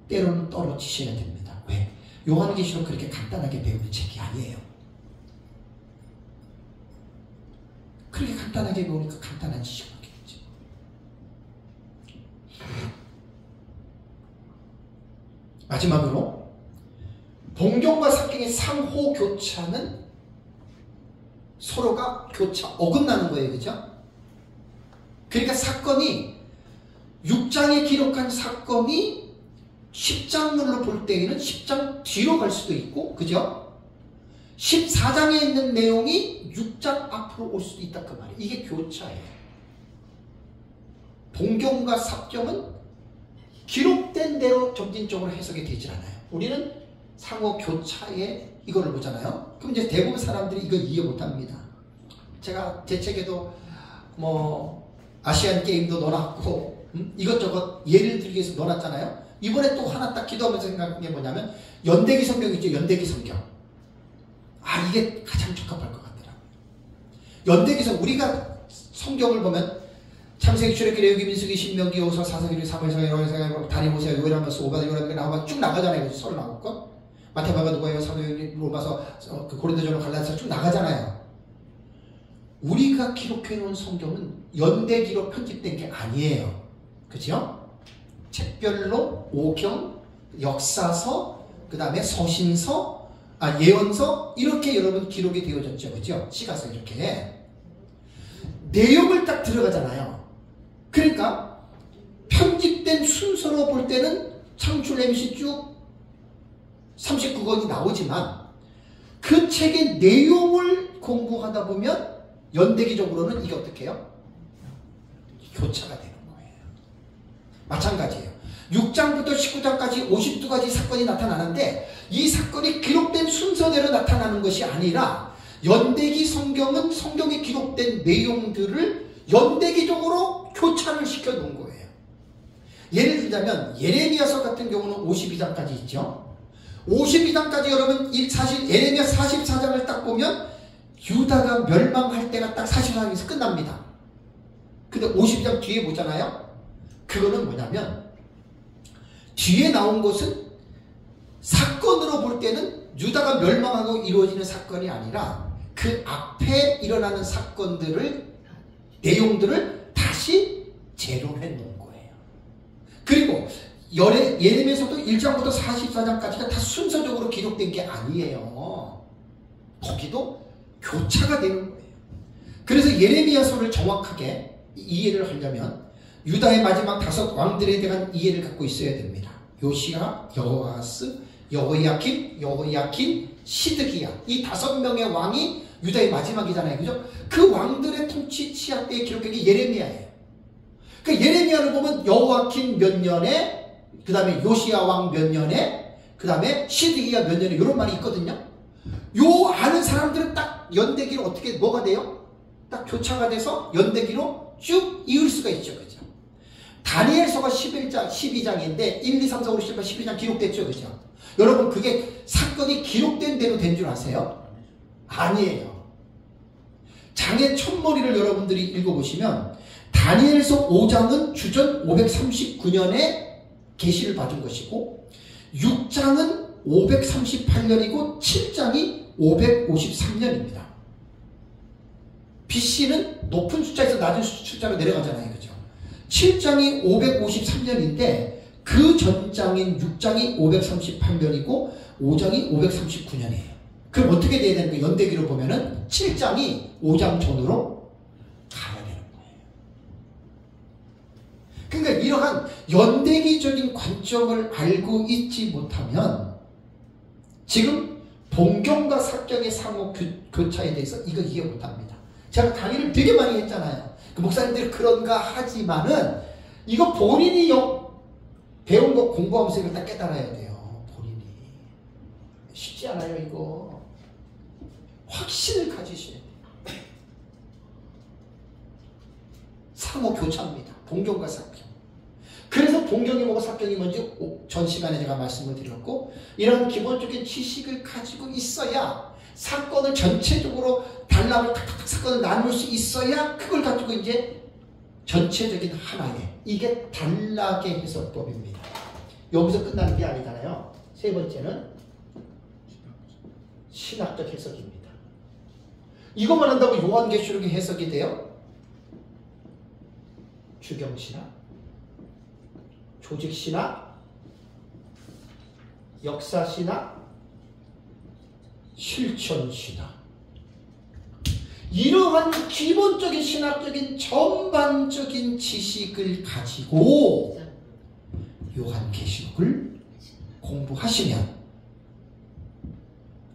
[SPEAKER 1] 때로는 떨어지셔야 됩니다. 왜? 요한계시록 그렇게 간단하게 배우는 책이 아니에요. 그렇게 간단하게 배우니까 간단한 지식을 얻겠지. 마지막으로 본경과 사경의 상호 교차는 서로가 어긋나는 거예요. 그죠? 그러니까 사건이 6장에 기록한 사건이 10장으로 볼 때에는 10장 뒤로 갈 수도 있고, 그죠? 14장에 있는 내용이 6장 앞으로 올 수도 있다 그 말이에요. 이게 교차예요. 본경과 삽경은 기록된 대로 점진적으로 해석이 되질 않아요. 우리는 상호 교차에 이거를 보잖아요. 그럼 이제 대부분 사람들이 이걸 이해 못합니다. 제가 제 책에도 뭐 아시안 게임도 넣어놨고 이것저것 예를 들기 위해서 넣어놨잖아요. 이번에 또 하나 딱 기도하면서 생각한 게 뭐냐면 연대기 성경 있죠. 연대기 성경. 이게 가장 적합할 것 같더라고요. 연대기 성경. 우리가 성경을 보면 창세기, 출애굽기, 레위기, 민수기, 신명기, 여호수아, 사사기, 사무엘상, 여호수아, 다니모세, 요엘하면서 오바드, 요엘하면서 나와서 쭉 나가잖아요. 서로 나왔고 마태복음, 누가복음, 사도행전, 로마서, 그 고린도전서, 갈라디아서 쭉 나가잖아요. 우리가 기록해놓은 성경은 연대기로 편집된 게 아니에요. 그죠? 책별로 오경, 역사서, 그 다음에 서신서, 예언서 이렇게 여러분 기록이 되어졌죠. 그죠? 시가서 이렇게 내용을 딱 들어가잖아요. 그러니까 편집된 순서로 볼 때는 창출 MC 쭉 39권이 나오지만 그 책의 내용을 공부하다 보면 연대기적으로는 이게 어떻게 해요? 교차가 되는 거예요. 마찬가지예요. 6장부터 19장까지 52가지 사건이 나타나는데 이 사건이 기록된 순서대로 나타나는 것이 아니라 연대기 성경은 성경에 기록된 내용들을 연대기적으로 교차를 시켜 놓은 거예요. 예를 들자면 예레미야서 같은 경우는 52장까지 있죠. 52장까지 여러분 사실 예레미야 44장을 딱 보면 유다가 멸망할 때가 딱 44장에서 끝납니다. 근데 52장 뒤에 보잖아요. 그거는 뭐냐면 뒤에 나온 것은 사건으로 볼 때는 유다가 멸망하고 이루어지는 사건이 아니라 그 앞에 일어나는 사건들을 내용들을 다시 재론해 놓은 거예요. 그리고 예레미야서도 1장부터 44장까지가 다 순서적으로 기록된 게 아니에요. 거기도 교차가 되는 거예요. 그래서 예레미야서를 정확하게 이해를 하려면 유다의 마지막 5 왕들에 대한 이해를 갖고 있어야 됩니다. 요시야, 여호아하스, 여호야kim, 시드기야. 이 5명의 왕이 유다의 마지막이잖아요. 그죠? 그 왕들의 통치 치하 때에 기록된 게 예레미야예요. 그 예레미야를 보면 여호야kim 몇 년에, 그 다음에 요시야 왕 몇 년에, 그 다음에 시드기야 몇 년에, 이런 말이 있거든요. 요 아는 사람들은 딱 연대기로 어떻게 뭐가 돼요? 딱 교차가 돼서 연대기로 쭉 이을 수가 있죠. 그죠? 다니엘서가 12장인데 1, 2, 3, 4, 5, 6, 7, 8, 12장 기록됐죠. 그죠? 여러분 그게 사건이 기록된 대로 된 줄 아세요? 아니에요. 장의 첫머리를 여러분들이 읽어보시면 다니엘서 5장은 주전 539년에 계시를 받은 것이고 6장은 538년이고 7장이 553년입니다. BC는 높은 숫자에서 낮은 숫자로 내려가잖아요. 그죠? 7장이 553년인데 그 전장인 6장이 538년이고 5장이 539년이에요. 그럼 어떻게 돼야 되는 거예요? 연대기로 보면은 7장이 5장 전으로 가야 되는 거예요. 그러니까 이러한 연대기적인 관점을 알고 있지 못하면 지금 본경과 사경의 상호 교차에 대해서 이거 이해 못합니다. 제가 강의를 되게 많이 했잖아요. 그 목사님들이 그런가 하지만은 이거 본인이 배운 거 공부하면서 이걸 딱 깨달아야 돼요. 본인이. 쉽지 않아요 이거. 확신을 가지셔야 돼요. 상호 교차입니다. 본경과 사경. 그래서 본경이 뭐고 사경이 뭔지 전 시간에 제가 말씀을 드렸고 이런 기본적인 지식을 가지고 있어야 사건을 전체적으로 단락을 탁탁탁 사건을 나눌 수 있어야 그걸 가지고 이제 전체적인 하나의 이게 단락의 해석법입니다. 여기서 끝나는 게 아니잖아요. 세 번째는 신학적 해석입니다. 이것만 한다고 요한계시록이 해석이 돼요? 주경신학, 조직신학, 역사신학, 실천신학. 이러한 기본적인 신학적인 전반적인 지식을 가지고 요한계시록을 공부하시면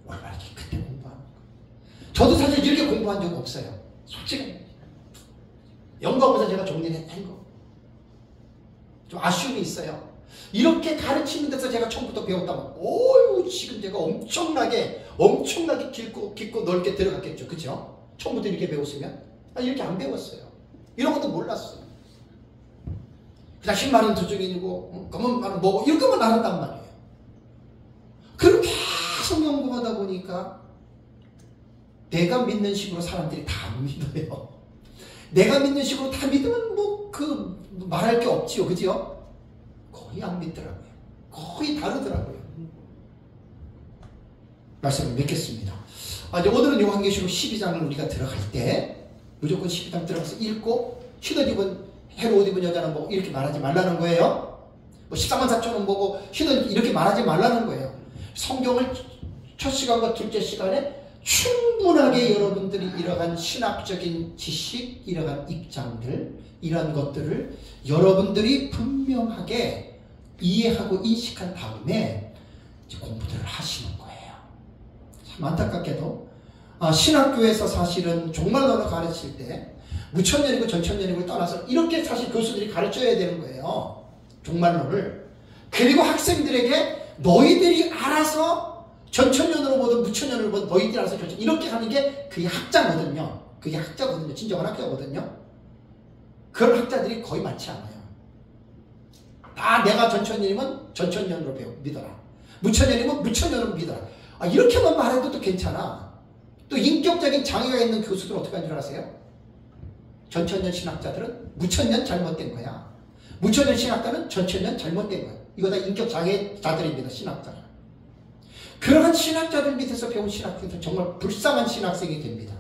[SPEAKER 1] 얼마나 그때 공부하는 거예요. 저도 사실 이렇게 공부한 적 없어요. 솔직히 영과고사 제가 정리를 한 거. 좀 아쉬움이 있어요. 이렇게 가르치는 데서 제가 처음부터 배웠다면 오유 지금 제가 엄청나게 깊고 넓게 들어갔겠죠. 그죠? 처음부터 이렇게 배웠으면 이렇게 안 배웠어요. 이런 것도 몰랐어요. 그냥 흰말은 저쪽이고 검은 말은 뭐고 이것만 알았단 말이에요. 그렇게 계속 연구하다 보니까 내가 믿는 식으로 사람들이 다 안 믿어요. 내가 믿는 식으로 다 믿으면 말할 게 없지요. 그죠? 거의 안 믿더라고요. 거의 다르더라고요. 말씀을 맺겠습니다. 이제 오늘은 요한계시록 12장을 우리가 들어갈 때 무조건 12장 들어가서 읽고 흰옷 입은 헤롯 입은 여자는 뭐고 이렇게 말하지 말라는 거예요. 14만 4천은 뭐고 흰옷 이렇게 말하지 말라는 거예요. 성경을 첫 시간과 둘째 시간에 충분하게 여러분들이 이러한 신학적인 지식, 이러한 입장들, 이러한 것들을 여러분들이 분명하게 이해하고 인식한 다음에 이제 공부들을 하시는 거예요. 참 안타깝게도 신학교에서 사실은 종말론을 가르칠 때 무천년이고 전천년이고 떠나서 이렇게 사실 교수들이 가르쳐야 되는 거예요. 종말론을. 그리고 학생들에게 너희들이 알아서 전천년으로 보든 무천년으로 보든 너희들이 알아서 결정 이렇게 하는 게 그게 학자거든요. 그게 학자거든요. 진정한 학자거든요. 그런 학자들이 거의 많지 않아요. 다 내가 전천년이면 전천년으로 믿어라. 무천년이면 무천년으로 믿어라. 이렇게만 말해도 또 괜찮아. 또 인격적인 장애가 있는 교수들은 어떻게 하는 줄 아세요? 전천년 신학자들은 무천년 잘못된 거야. 무천년 신학자는 전천년 잘못된 거야. 이거 다 인격 장애자들입니다. 신학자가. 그러한 신학자들 밑에서 배운 신학생들은 정말 불쌍한 신학생이 됩니다.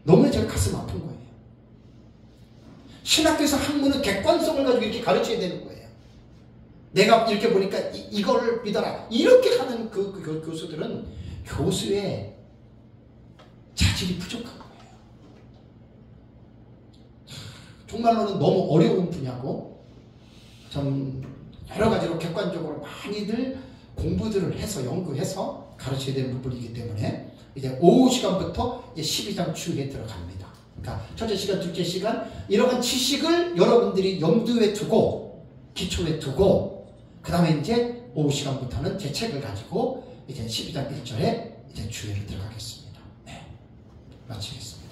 [SPEAKER 1] 너무나 제가 가슴 아픈 거예요. 신학교에서 학문은 객관성을 가지고 이렇게 가르쳐야 되는 거예요. 내가 이렇게 보니까 이걸 믿어라. 이렇게 하는 그 교수들은 교수의 자질이 부족한 거예요. 정말로는 너무 어려운 분야고 좀 여러 가지로 객관적으로 많이들 공부들을 해서 연구해서 가르쳐야 되는 부분이기 때문에 이제 오후 시간부터 이제 12장 추에 들어갑니다. 그러니까 첫째 시간, 둘째 시간 이러한 지식을 여러분들이 염두에 두고 기초에 두고 그 다음에 이제 오후 시간부터는 제 책을 가지고 이제 12장 1절에 이제 주회를 들어가겠습니다. 네, 마치겠습니다.